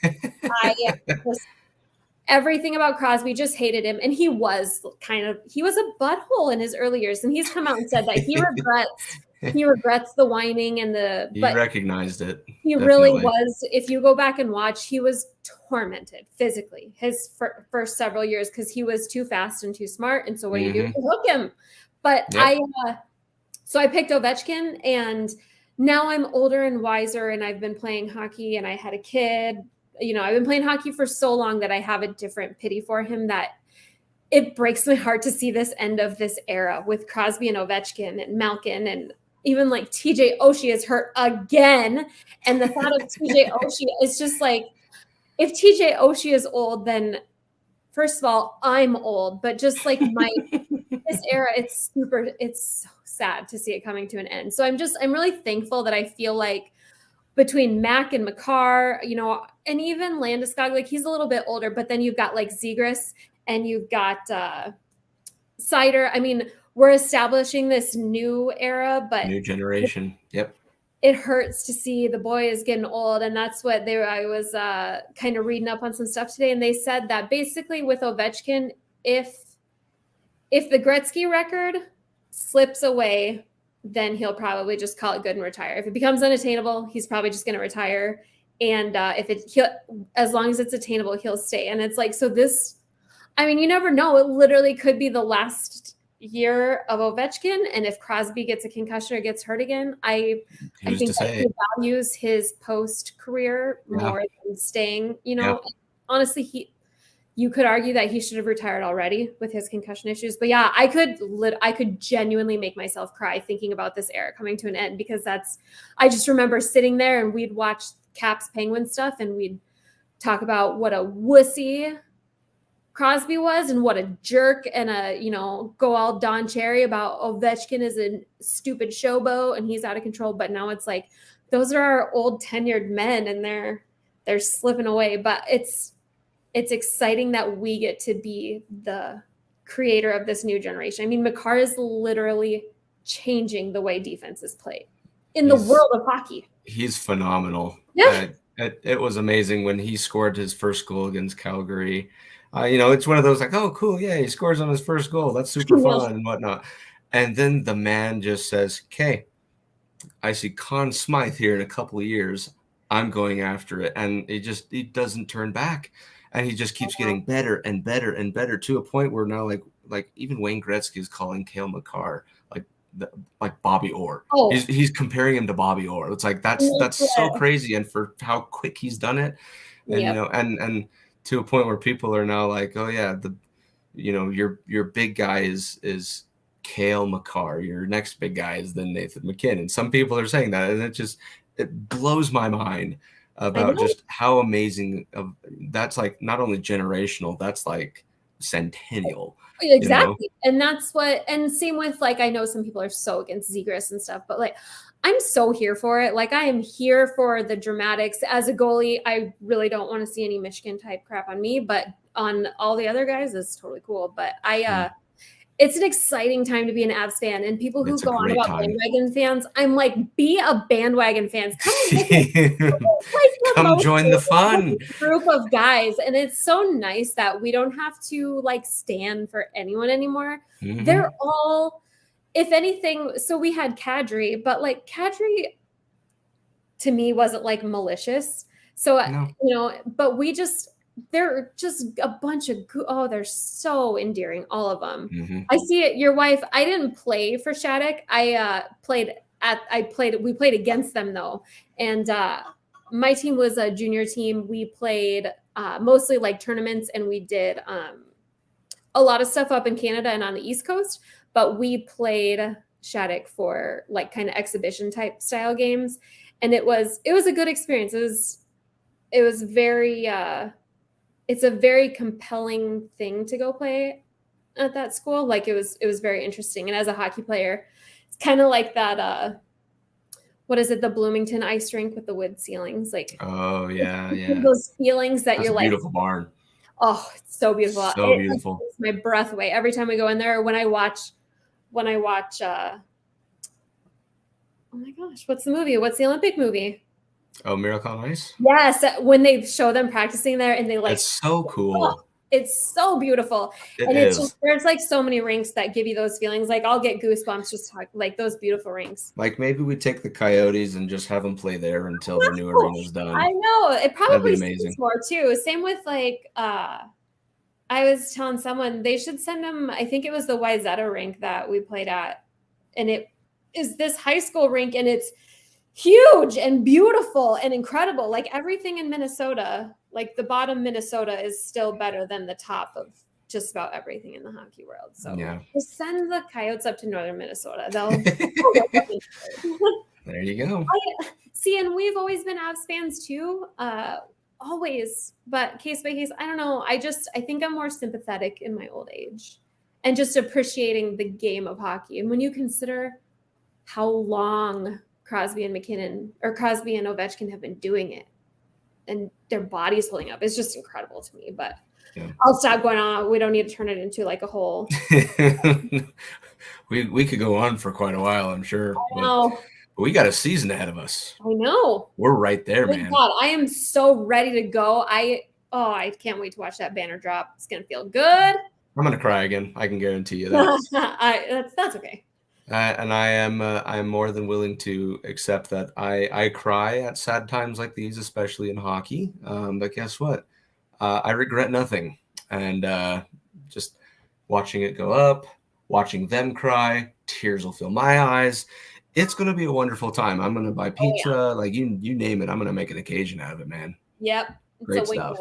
S2: everything about Crosby, just hated him. And he was a butthole in his early years. And he's come out and said that he regrets the whining and
S3: he recognized it.
S2: He really was. If you go back and watch, he was tormented physically his first several years because he was too fast and too smart. And so what do you do? You hook him. But yep. So I picked Ovechkin and now I'm older and wiser, and I've been playing hockey, and I had a kid. I've been playing hockey for so long that I have a different pity for him, that it breaks my heart to see this end of this era with Crosby and Ovechkin and Malkin, and even like TJ Oshie is hurt again. And the thought of TJ Oshie is just like, if TJ Oshie is old, then first of all, I'm old, but just like this era, it's so sad to see it coming to an end. So I'm really thankful that I feel like between Mac and Makar, and even Landeskog, like he's a little bit older, but then you've got like Zegras and you've got Seider. I mean, we're establishing this new era, but
S3: new generation. Yep.
S2: It hurts to see the boy is getting old. And that's what I was kind of reading up on some stuff today. And they said that basically with Ovechkin, if the Gretzky record slips away, then he'll probably just call it good and retire. If it becomes unattainable, he's probably just going to retire. And as long as it's attainable, he'll stay. And it's like, so this, I mean, you never know. It literally could be the last year of Ovechkin. And if Crosby gets a concussion or gets hurt again, I think that he values his post-career more than staying, Honestly, you could argue that he should have retired already with his concussion issues. But yeah, I could genuinely make myself cry thinking about this era coming to an end, because I just remember sitting there and we'd watch Caps Penguins stuff and we'd talk about what a wussy Crosby was and what a jerk, and go all Don Cherry about Ovechkin is a stupid showboat and he's out of control. But now it's like, those are our old tenured men and they're slipping away. But it's exciting that we get to be the creator of this new generation. I mean, Makar is literally changing the way defense is played in the world of hockey.
S3: He's phenomenal.
S2: Yeah.
S3: It was amazing when he scored his first goal against Calgary. It's one of those like, oh, cool. Yeah, he scores on his first goal. That's super fun and whatnot. And then the man just says, okay, I see Conn Smythe here in a couple of years. I'm going after it. And he doesn't turn back. And he just keeps getting better and better and better, to a point where now like even Wayne Gretzky is calling Cale Makar like Bobby Orr. Oh. He's comparing him to Bobby Orr. It's like that's so crazy, and for how quick he's done it. And and to a point where people are now like, oh yeah, your big guy is Cale Makar. Your next big guy is then Nathan McKinnon. Some people are saying that, and it blows my mind about just how amazing that's, like, not only generational, that's like centennial.
S2: Exactly. And that's and same with, like, I know some people are so against Zegras and stuff, but like, I'm so here for it. Like, I am here for the dramatics. As a goalie, I really don't want to see any Michigan type crap on me, but on all the other guys, it's totally cool. But it's an exciting time to be an Avs fan, and people who go on about bandwagon fans, I'm like, be a bandwagon fan.
S3: Come join the fun
S2: group of guys. And it's so nice that we don't have to like stand for anyone anymore. Mm-hmm. They're all, if anything, so we had Kadri, but like Kadri to me wasn't like malicious. So, but they're just a bunch of, they're so endearing, all of them. Mm-hmm. I see it. Your wife, I didn't play for Shattuck. We played against them though. And my team was a junior team. We played mostly like tournaments, and we did a lot of stuff up in Canada and on the East Coast, but we played Shattuck for like kind of exhibition type style games. And it was a good experience. It was very, it's a very compelling thing to go play at that school. Like, it was very interesting. And as a hockey player, it's kind of like that, what is it? The Bloomington ice rink with the wood ceilings. Like,
S3: oh yeah. Yeah.
S2: Those feelings that you're like,
S3: beautiful barn.
S2: Oh, it's so beautiful.
S3: So beautiful.
S2: It's my breath away every time we go in there. When I watch, oh my gosh, what's the movie? What's the Olympic movie?
S3: Oh, Miracle on Ice?
S2: Yes, when they show them practicing there and they like...
S3: It's so cool.
S2: It's so beautiful. It's just, there's like so many rinks that give you those feelings. Like, I'll get goosebumps just talking, like those beautiful rinks.
S3: Like, maybe we take the Coyotes and just have them play there until the new arena's done.
S2: I know. It probably
S3: amazing.
S2: More too. Same with like, I was telling someone they should send them, I think it was the Wayzata rink that we played at. And it is this high school rink, and it's huge and beautiful and incredible. Like everything in Minnesota, like the bottom Minnesota is still better than the top of just about everything in the hockey world. So just send the Coyotes up to northern Minnesota. They'll
S3: There you go.
S2: See, and we've always been Avs fans too. Always, but case by case, I don't know. I think I'm more sympathetic in my old age and just appreciating the game of hockey. And when you consider how long Crosby and Ovechkin have been doing it and their bodies holding up, it's just incredible to me. But I'll stop going on. We don't need to turn it into like a whole.
S3: we could go on for quite a while, I'm sure. But we got a season ahead of us.
S2: I know.
S3: We're right there, man.
S2: God, I am so ready to go. I can't wait to watch that banner drop. It's gonna feel good.
S3: I'm gonna cry again. I can guarantee you that.
S2: That's okay.
S3: And I am more than willing to accept that I cry at sad times like these, especially in hockey. But guess what? I regret nothing. And just watching it go up, watching them cry, tears will fill my eyes. It's going to be a wonderful time. I'm going to buy pizza, like you name it. I'm going to make an occasion out of it, man.
S2: Yep.
S3: Great stuff.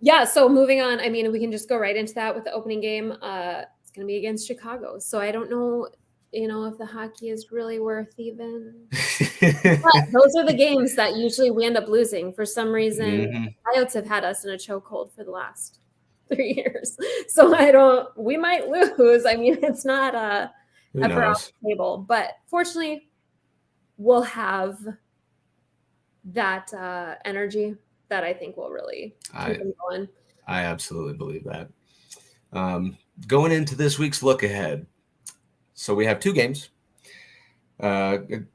S2: Yeah. So moving on, I mean, we can just go right into that with the opening game. It's going to be against Chicago. So I don't know, if the hockey is really worth even. But those are the games that usually we end up losing. For some reason, Coyotes have had us in a chokehold for the last 3 years. So we might lose. I mean, it's not ever off the table, but fortunately we'll have that energy that I think will really keep them going.
S3: I absolutely believe that. Going into this week's look ahead. So we have 2 games.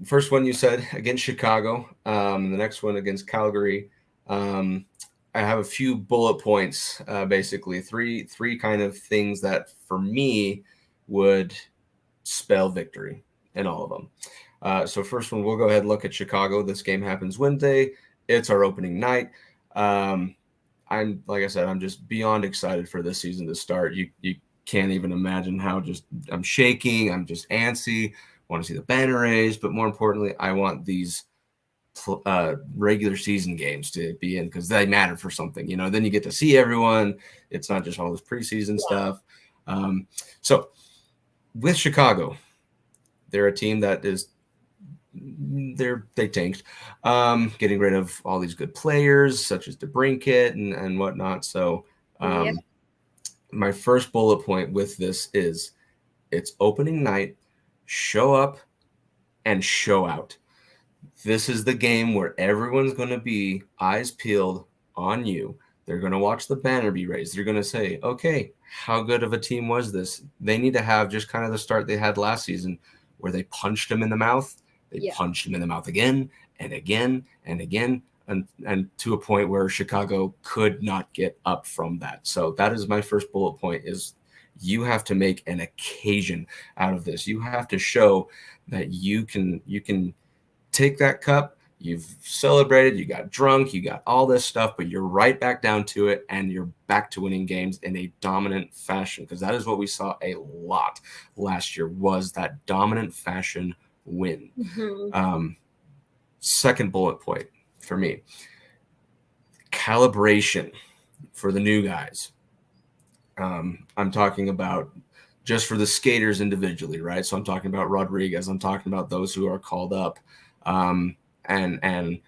S3: First one you said against Chicago, the next one against Calgary. I have a few bullet points, basically three kind of things that for me would spell victory in all of them. So first one, we'll go ahead and look at Chicago. This game happens Wednesday. It's our opening night. I'm like I said, I'm just beyond excited for this season to start. You can't even imagine how I'm shaking. I'm just antsy. Want to see the banner raised, but more importantly, I want these regular season games to be in because they matter for something. Then you get to see everyone. It's not just all this preseason stuff. So with Chicago, they're a team that is they tanked, getting rid of all these good players such as DeBrincat and whatnot. So my first bullet point with this is it's opening night, show up and show out. This is the game where everyone's going to be eyes peeled on you. They're going to watch the banner be raised. They're going to say, okay, how good of a team was this? They need to have just kind of the start they had last season where they punched him in the mouth. They punched him in the mouth again and again and again, and to a point where Chicago could not get up from that. So that is my first bullet point is you have to make an occasion out of this. You have to show that you can take that cup. You've celebrated, you got drunk, you got all this stuff, but you're right back down to it and you're back to winning games in a dominant fashion because that is what we saw a lot last year was that dominant fashion win. Second bullet point for me, calibration for the new guys. I'm talking about just for the skaters individually, right? So I'm talking about Rodriguez. I'm talking about those who are called up. And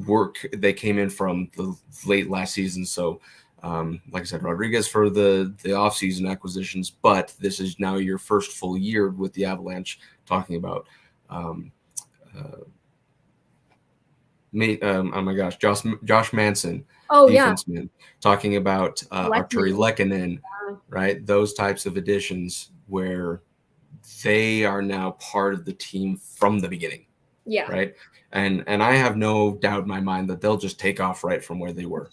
S3: work they came in from the late last season. So like I said, Rodriguez for the offseason acquisitions, but this is now your first full year with the Avalanche talking about oh my gosh, Josh Manson, defenseman, talking about Arturi Lehkonen, right? Those types of additions where they are now part of the team from the beginning.
S2: Yeah.
S3: Right. And I have no doubt in my mind that they'll just take off right from where they were.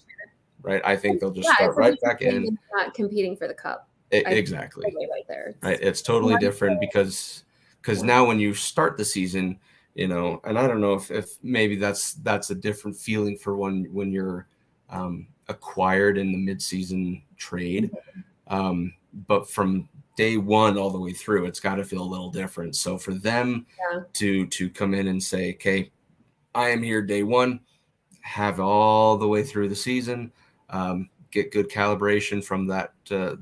S3: Right. I think they'll just start right back in.
S2: Not competing for the cup.
S3: Exactly.
S2: Right there.
S3: Right. It's totally different because now when you start the season, and I don't know if maybe that's a different feeling for when you're acquired in the midseason trade. But from day one all the way through, it's got to feel a little different. So for them to come in and say, okay, I am here day one, have all the way through the season, get good calibration from that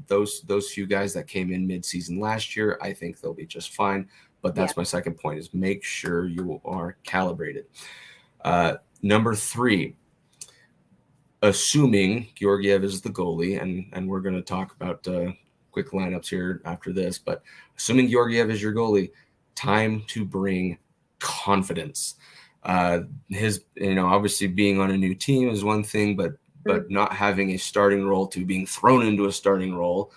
S3: those few guys that came in mid-season last year, I think they'll be just fine. But that's my second point, is make sure you are calibrated. Number 3, assuming Georgiev is the goalie, and we're going to talk about quick lineups here after this, but assuming Georgiev is your goalie, time to bring confidence. Obviously being on a new team is one thing, but not having a starting role to being thrown into a starting role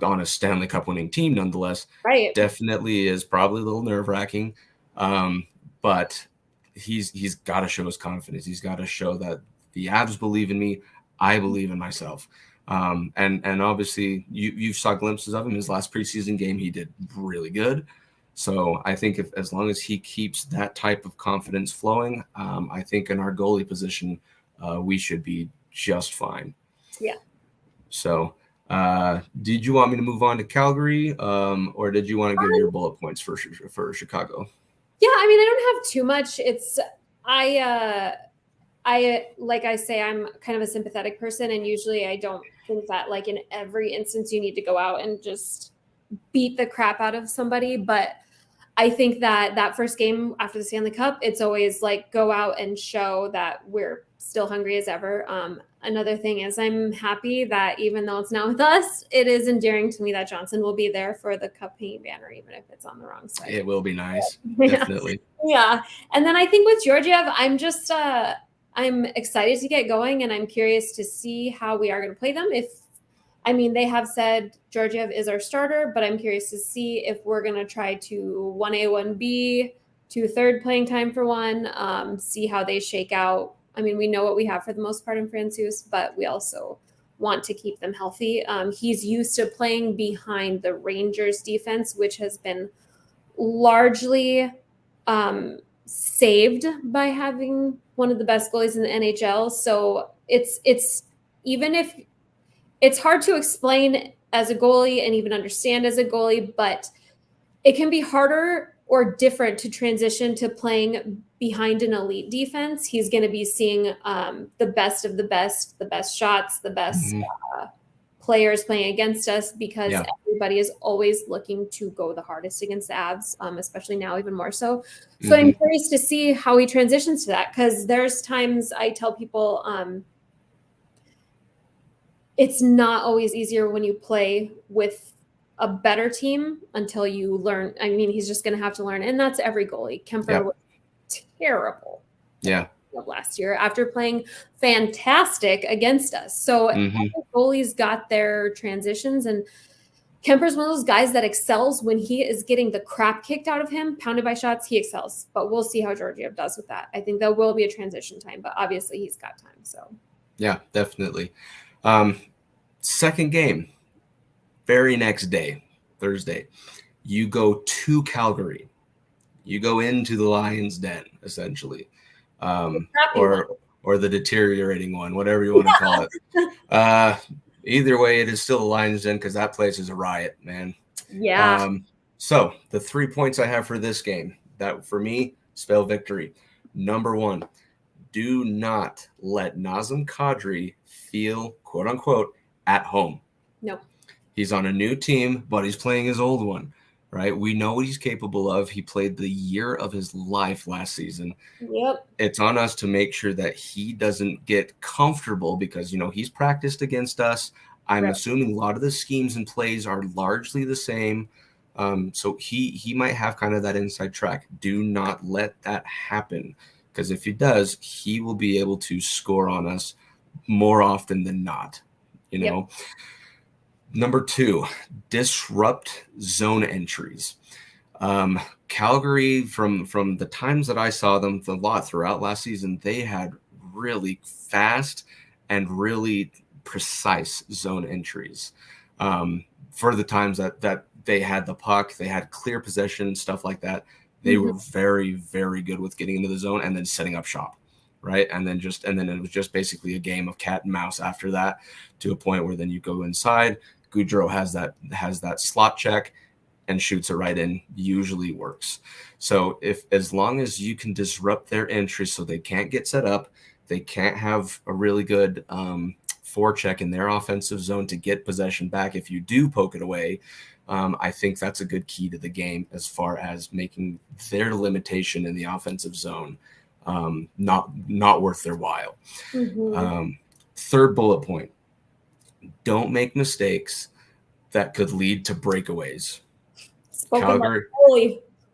S3: on a Stanley Cup winning team, nonetheless, definitely is probably a little nerve-wracking. But he's got to show his confidence. He's got to show that the Avs believe in me. I believe in myself. And obviously you saw glimpses of him. His last preseason game, he did really good. So I think as long as he keeps that type of confidence flowing, I think in our goalie position, we should be just fine.
S2: Yeah.
S3: So did you want me to move on to Calgary, or did you want to give your bullet points for Chicago?
S2: Yeah, I mean, I don't have too much. It's I like I say, I'm kind of a sympathetic person, and usually I don't think that like in every instance you need to go out and just beat the crap out of somebody. But I think that first game after the Stanley Cup, it's always like go out and show that we're still hungry as ever. Another thing is I'm happy that even though it's not with us, it is endearing to me that Johnson will be there for the cup hanging banner, even if it's on the wrong side.
S3: It will be nice.
S2: Yeah.
S3: Definitely.
S2: Yeah. And then I think with Georgiev, I'm just I'm excited to get going, and I'm curious to see how we are going to play them. They have said Georgiev is our starter, but I'm curious to see if we're going to try to 1A, 1B, 2/3 playing time for one, see how they shake out. I mean, we know what we have for the most part in Francouz, but we also want to keep them healthy. He's used to playing behind the Rangers defense, which has been largely saved by having one of the best goalies in the NHL. So it's even if it's hard to explain as a goalie and even understand as a goalie, but it can be harder or different to transition to playing behind an elite defense. He's going to be seeing the best of the best shots, the best players playing against us, because everybody is always looking to go the hardest against the Avs, especially now even more so. So I'm curious to see how he transitions to that, because there's times I tell people it's not always easier when you play with a better team until you learn. I mean, he's just going to have to learn, and that's every goalie. Kemper was terrible. Last year after playing fantastic against us. So every goalie's got their transitions, and Kemper's one of those guys that excels when he is getting the crap kicked out of him, pounded by shots. He excels, but we'll see how Georgiev does with that. I think there will be a transition time, but obviously he's got time. So
S3: yeah, definitely. Second game, very next day, Thursday, you go to Calgary. You go into the Lions' den, essentially, or the deteriorating one, whatever you want to call it. Either way, it is still the Lions' den, because that place is a riot, man.
S2: Yeah.
S3: So the 3 points I have for this game, that for me spell victory. Number 1, do not let Nazem Kadri feel, quote unquote, at home.
S2: No.
S3: He's on a new team, but he's playing his old one, right? We know what he's capable of. He played the year of his life last season.
S2: Yep.
S3: It's on us to make sure that he doesn't get comfortable, because, he's practiced against us. I'm assuming a lot of the schemes and plays are largely the same. So he might have kind of that inside track. Do not let that happen, because if he does, he will be able to score on us more often than not, Number 2, disrupt zone entries. Calgary, from the times that I saw them a lot throughout last season, they had really fast and really precise zone entries. For the times that they had the puck, they had clear possession, stuff like that. They were very, very good with getting into the zone and then setting up shop. Right. And then it was just basically a game of cat and mouse after that, to a point where then you go inside, Goudreau has that slot check and shoots it right in, usually works. So as long as you can disrupt their entry so they can't get set up, they can't have a really good forecheck in their offensive zone to get possession back. If you do poke it away, I think that's a good key to the game as far as making their limitation in the offensive zone not worth their while. Third bullet point, don't make mistakes that could lead to breakaways. Calgary,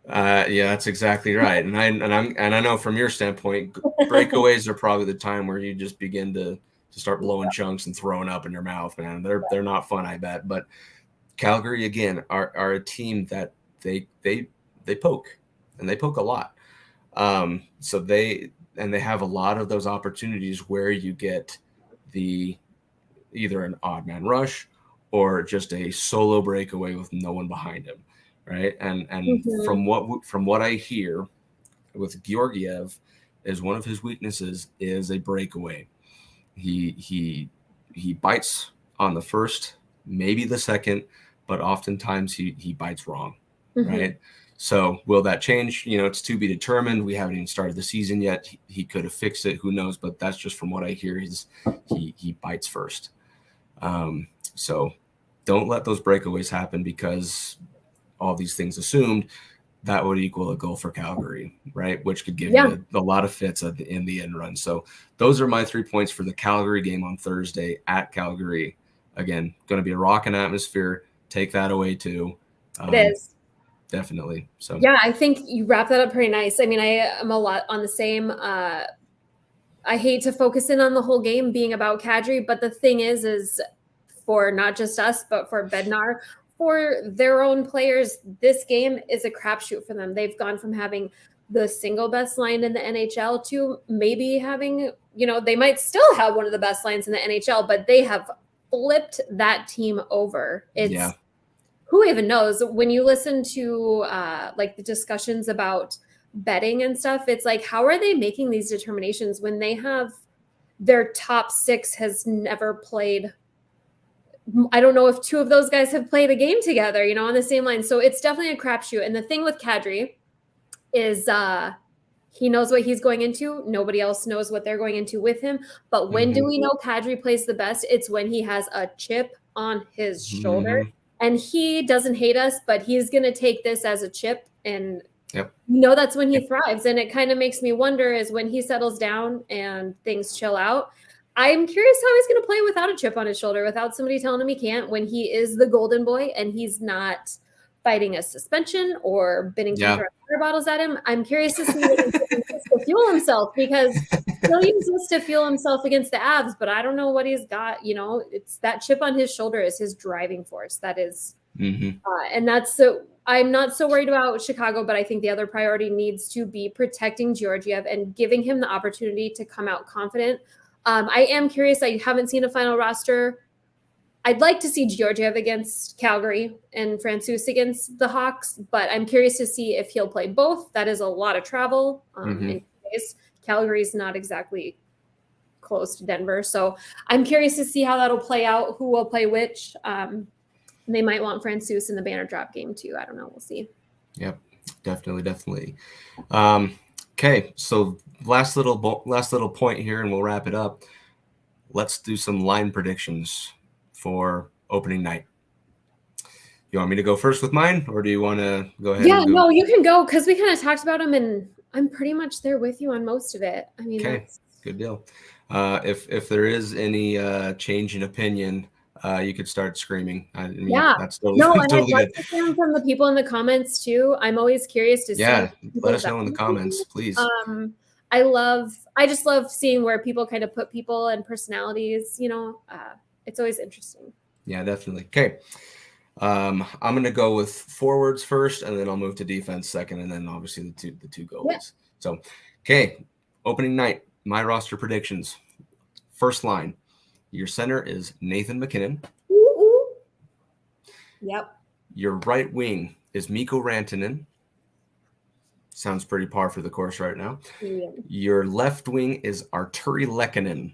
S3: yeah, that's exactly right. And I know from your standpoint, breakaways are probably the time where you just begin to start blowing chunks and throwing up in your mouth, man. They're not fun, I bet. But Calgary again are a team that they poke, and they poke a lot. So they have a lot of those opportunities where you get either an odd man rush or just a solo breakaway with no one behind him, right? And from what I hear with Georgiev, is one of his weaknesses is a breakaway. He bites on the first, maybe the second, but oftentimes he bites wrong, right? So will that change? It's to be determined. We haven't even started the season yet. He could have fixed it. Who knows? But that's just from what I hear. He bites first. So don't let those breakaways happen, because all these things assumed, that would equal a goal for Calgary, right? Which could give you a lot of fits in the end run. So those are my 3 points for the Calgary game on Thursday at Calgary. Again, going to be a rocking atmosphere. Take that away too.
S2: It is.
S3: Definitely. So
S2: yeah, I think you wrap that up pretty nice. I mean, I am a lot on the same. I hate to focus in on the whole game being about Kadri, but the thing is for not just us, but for Bednar, for their own players, this game is a crapshoot for them. They've gone from having the single best line in the NHL to maybe having, they might still have one of the best lines in the NHL, but they have flipped that team over. It's who even knows? When you listen to like the discussions about betting and stuff, it's like, how are they making these determinations when they have their top 6 has never played? I don't know if 2 of those guys have played a game together, on the same line. So it's definitely a crapshoot. And the thing with Kadri is he knows what he's going into. Nobody else knows what they're going into with him. But when do we know Kadri plays the best? It's when he has a chip on his shoulder. And he doesn't hate us, but he's going to take this as a chip. And that's when he thrives. And it kind of makes me wonder is when he settles down and things chill out, I'm curious how he's going to play without a chip on his shoulder, without somebody telling him he can't, when he is the golden boy and he's not fighting a suspension or Binnington throwing water bottles at him. I'm curious to see what he uses to fuel himself, because he'll use this to fuel himself against the Avs, but I don't know what he's got. It's that chip on his shoulder is his driving force. That is, and that's so. I'm not so worried about Chicago, but I think the other priority needs to be protecting Georgiev and giving him the opportunity to come out confident. I am curious. I haven't seen a final roster. I'd like to see Georgiev against Calgary and Francouz against the Hawks, but I'm curious to see if he'll play both. That is a lot of travel. In case Calgary's not exactly close to Denver. So I'm curious to see how that'll play out, who will play which. They might want Francouz in the banner drop game too. I don't know. We'll see.
S3: Yep, definitely. Okay, so last little point here, and we'll wrap it up. Let's do some line predictions for opening night. You want me to go first with mine, or do you want to go ahead?
S2: Yeah, no, you can go, because we kind of talked about them, and I'm pretty much there with you on most of it. I mean,
S3: okay, good deal. If there is any change in opinion, you could start screaming. That's totally,
S2: no, and
S3: totally
S2: I'd love to hear from the people in the comments too. I'm always curious to see.
S3: Yeah, let us know in the comments, please.
S2: I just love seeing where people kind of put people and personalities. It's always interesting.
S3: Yeah, definitely. Okay. I'm going to go with forwards first, and then I'll move to defense second, and then obviously the two goalies. Yeah. So, okay, opening night, my roster predictions. First line, your center is Nathan MacKinnon.
S2: Ooh. Yep.
S3: Your right wing is Mikko Rantanen. Sounds pretty par for the course right now. Yeah. Your left wing is Arturi Lehkonen.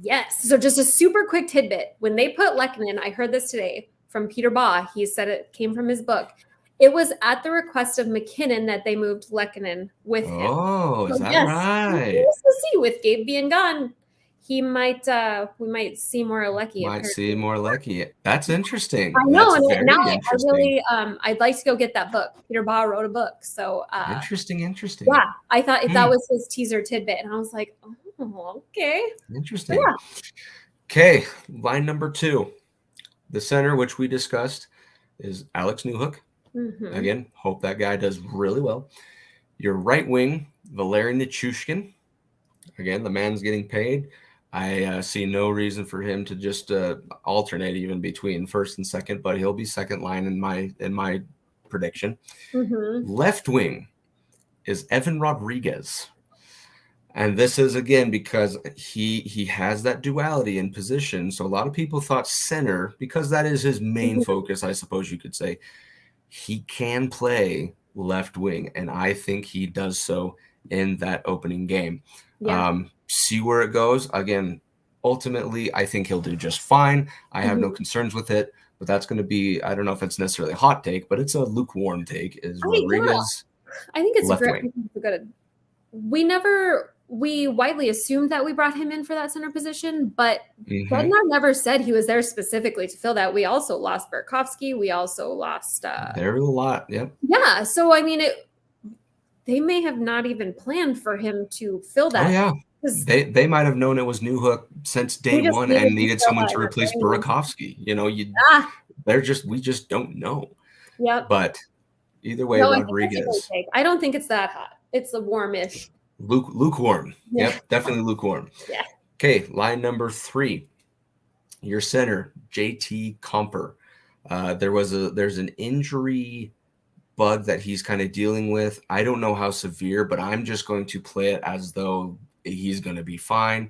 S2: Yes. So just a super quick tidbit. When they put Lehkonen, I heard this today, from Peter Baugh. He said it came from his book. It was at the request of McKinnon that they moved Lehkonen with him.
S3: Oh, is
S2: So,
S3: that
S2: yes,
S3: right?
S2: we'll see. With Gabe being gone, we might see more Leckie.
S3: Might see more Leckie. That's interesting.
S2: I know,
S3: That's
S2: and now
S3: very interesting.
S2: I really I'd like to go get that book. Peter Baugh wrote a book, so
S3: Interesting.
S2: Yeah, I thought that was his teaser tidbit, and I was like, oh, okay,
S3: Interesting.
S2: Yeah.
S3: Okay, line number 2, the center, which we discussed, is Alex Newhook.
S2: Mm-hmm.
S3: Again, hope that guy does really well. Your right wing, Valeri Nichushkin. Again, the man's getting paid. I see no reason for him to just alternate even between first and second, but he'll be second line in my prediction.
S2: Mm-hmm.
S3: Left wing is Evan Rodriguez. And this is, again, because he has that duality in position. So a lot of people thought center, because that is his main focus, I suppose you could say. He can play left wing, and I think he does so in that opening game.
S2: Yeah.
S3: See where it goes. Again, ultimately, I think he'll do just fine. I have no concerns with it, but that's going to be, I don't know if it's necessarily a hot take, but it's a lukewarm take, is Rodriguez.
S2: I think it's
S3: left
S2: a great good. We widely assumed that we brought him in for that center position, but Bednar never said he was there specifically to fill that. We also lost Burakovsky. We also lost
S3: there was a lot. Yep.
S2: Yeah. So I mean, they may have not even planned for him to fill that.
S3: Oh yeah. They might have known it was Newhook since day one and needed someone to replace Burakovsky. You know, we just don't know.
S2: Yep.
S3: But either way, Rodriguez.
S2: I don't think it's that hot. It's a warmish.
S3: Lukewarm. Yeah. Yep, definitely lukewarm.
S2: Yeah.
S3: Okay, line number 3. Your center, JT Comper. There's an injury bug that he's kind of dealing with. I don't know how severe, but I'm just going to play it as though he's going to be fine.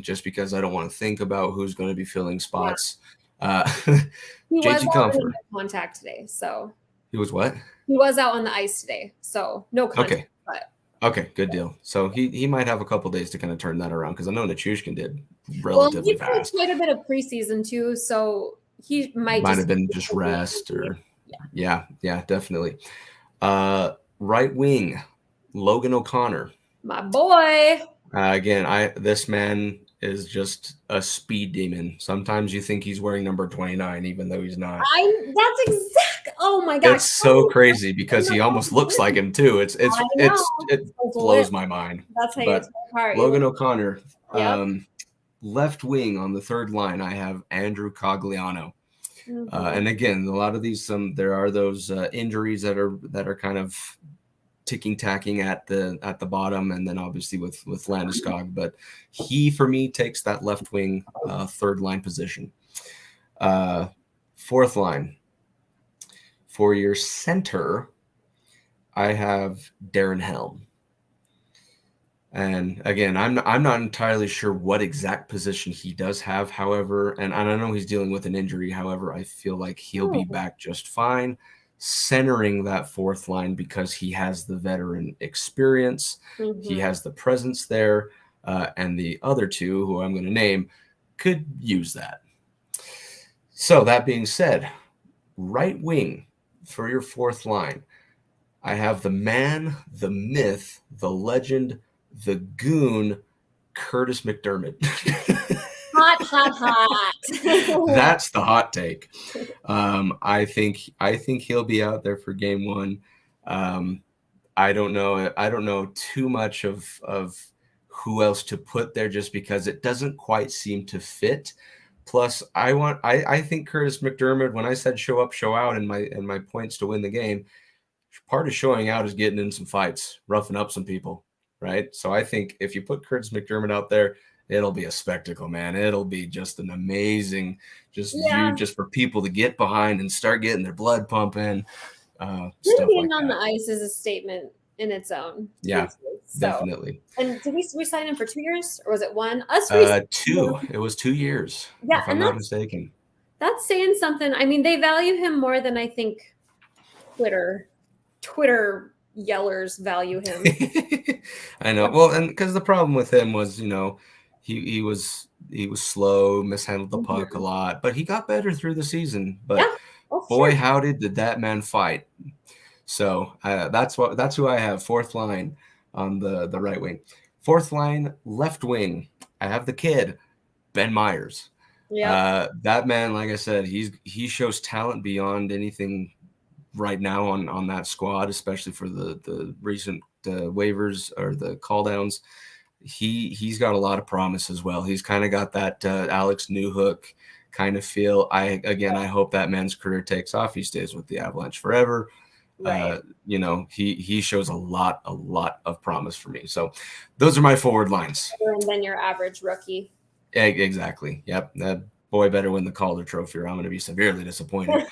S3: Just because I don't want to think about who's going to be filling spots.
S2: He
S3: JT Comper.
S2: Contact today, so
S3: he was what?
S2: He was out on the ice today, so no contact.
S3: Okay. Okay, good deal. So he might have a couple days to kind of turn that around, because I know Nichushkin did relatively fast.
S2: He played quite a bit of preseason too, so he might
S3: have been just rest or yeah, definitely. Right wing, Logan O'Connor,
S2: my boy.
S3: Again, this man is just a speed demon. Sometimes you think he's wearing number 29, even though he's not.
S2: That's exact. Oh my gosh,
S3: it's so crazy because he almost looks like him too. It blows my mind.
S2: That's how you tell apart.
S3: Logan O'Connor, left wing on the third line, I have Andrew Cogliano. And again, a lot of these, there are those injuries that are kind of ticking-tacking at the bottom, and then obviously with Landeskog, but he for me takes that left wing third line position. Fourth line, for your center, I have Darren Helm. And again, I'm not entirely sure what exact position he does have. However, and I know he's dealing with an injury. However, I feel like he'll be back just fine, centering that fourth line because he has the veteran experience. He has the presence there, and the other two, who I'm going to name, could use that. So that being said, right wing for your fourth line, I have the man, the myth, the legend, the goon, Curtis McDermott.
S2: Hot.
S3: That's the hot take. I think he'll be out there for game 1. I don't know too much of who else to put there, just because it doesn't quite seem to fit. Plus, I think Curtis McDermott, when I said show up, show out in my points to win the game, part of showing out is getting in some fights, roughing up some people, right? So I think if you put Curtis McDermott out there, it'll be a spectacle, man. It'll be just an amazing view just for people to get behind and start getting their blood pumping.
S2: Being on the ice is a statement in its own.
S3: Yeah, definitely.
S2: And did we sign him for 2 years, or was it 1?
S3: 2. It was 2 years.
S2: Yeah,
S3: if I'm not mistaken.
S2: That's saying something. I mean, they value him more than I think Twitter yellers value him.
S3: I know. Well, and because the problem with him was, he was slow, mishandled the puck a lot, but he got better through the season. But boy,
S2: sure.
S3: howdy did that man fight. So that's who I have. Fourth line on the right wing. Fourth line, left wing. I have the kid, Ben Myers.
S2: Yeah.
S3: That man, like I said, he shows talent beyond anything right now on that squad, especially for the recent waivers or the call downs. He's got a lot of promise as well. He's kind of got that Alex Newhook kind of feel. I hope that man's career takes off. He stays with the Avalanche forever.
S2: Right.
S3: He shows a lot of promise for me. So those are my forward lines.
S2: And then your average rookie.
S3: Exactly. Yep. That boy better win the Calder Trophy or I'm going to be severely disappointed.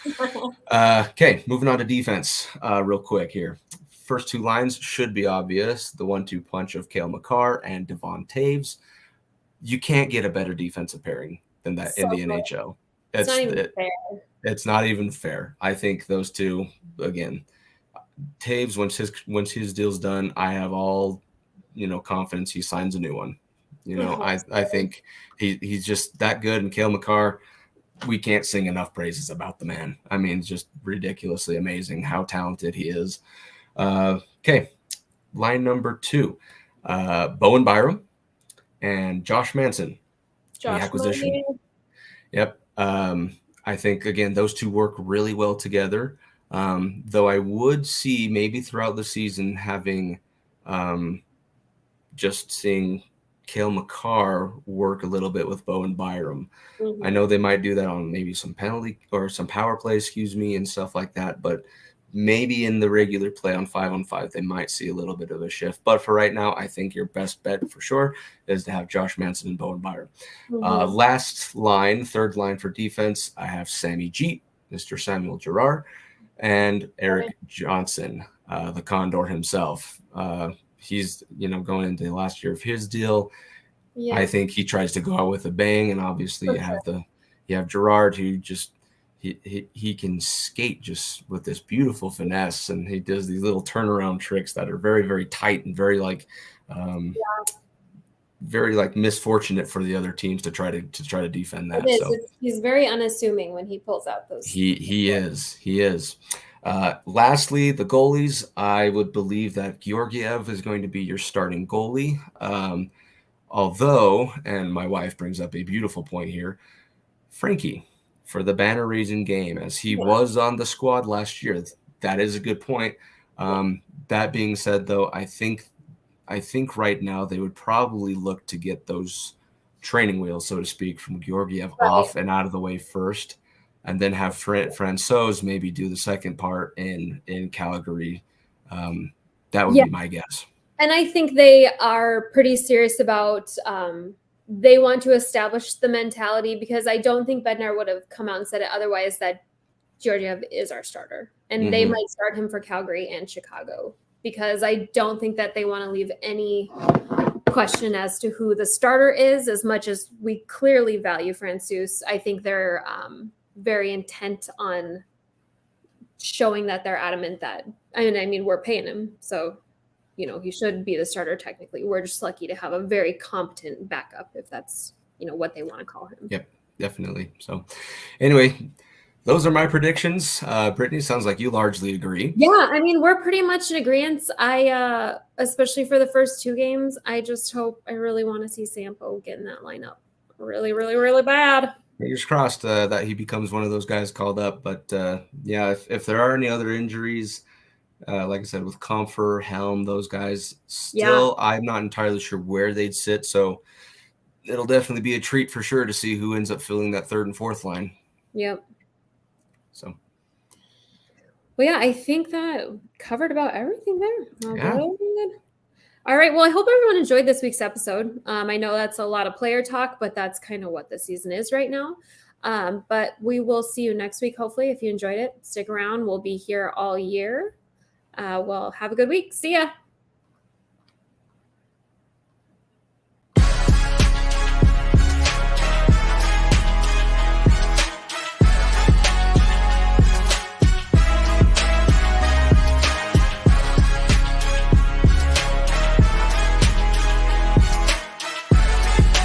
S3: Okay, moving on to defense real quick here. First two lines should be obvious. The 1-2 punch of Cale Makar and Devon Taves. You can't get a better defensive pairing than that in the NHL.
S2: It's not even fair.
S3: It's not even fair. I think those two, again, Taves, once his deal's done, I have all, confidence he signs a new one. I think he's just that good. And Cale Makar, we can't sing enough praises about the man. I mean, it's just ridiculously amazing how talented he is. Okay, line number 2, Bowen Byram and Josh Manson. The acquisition.
S2: Manning.
S3: Yep. I think, again, those two work really well together. Though I would see maybe throughout the season having just seeing Cale Makar work a little bit with Bowen Byram. I know they might do that on maybe some penalty or some power play, and stuff like that. But maybe in the regular play on 5-on-5, they might see a little bit of a shift. But for right now, I think your best bet for sure is to have Josh Manson and Bowen Byram. Last line, third line for defense, I have Sammy G, Mr. Samuel Girard, and Eric Johnson, the Condor himself. He's, going into the last year of his deal. Yeah. I think he tries to go out with a bang, and obviously you have Girard, who just he can skate just with this beautiful finesse, and he does these little turnaround tricks that are very, very tight and very very misfortunate for the other teams to try to defend that. So
S2: he's very unassuming when he pulls out those.
S3: He is. Lastly, the goalies. I would believe that Georgiev is going to be your starting goalie. Although, and my wife brings up a beautiful point here, Frankie for the banner raising game, as he was on the squad last year. That is a good point. That being said, though, I think right now they would probably look to get those training wheels, so to speak, from Georgiev off and out of the way first, and then have Francouz maybe do the second part in Calgary. That would be my guess.
S2: And I think they are pretty serious about they want to establish the mentality, because I don't think Bednar would have come out and said it otherwise, that Georgiev is our starter. And they might start him for Calgary and Chicago, because I don't think that they want to leave any question as to who the starter is. As much as we clearly value Francouz, I think they're very intent on showing that they're adamant that, I mean, we're paying him, so he should be the starter technically. We're just lucky to have a very competent backup, if that's, what they want to call him.
S3: Yep, definitely. So anyway, those are my predictions. Brittany, sounds like you largely agree.
S2: Yeah, I mean, we're pretty much in agreement. I, especially for the first 2 games, I really want to see Sampo get in that lineup really, really, really bad.
S3: Fingers crossed that he becomes one of those guys called up. But if there are any other injuries, like I said, with Comfer, Helm, those guys, still, I'm not entirely sure where they'd sit. So it'll definitely be a treat for sure to see who ends up filling that third and fourth line.
S2: Yep.
S3: So.
S2: Well, yeah, I think that covered about everything there.
S3: Yeah.
S2: All right. Well, I hope everyone enjoyed this week's episode. I know that's a lot of player talk, but that's kind of what the season is right now. But we will see you next week, hopefully. If you enjoyed it, stick around. We'll be here all year. Well, have a good week. See ya.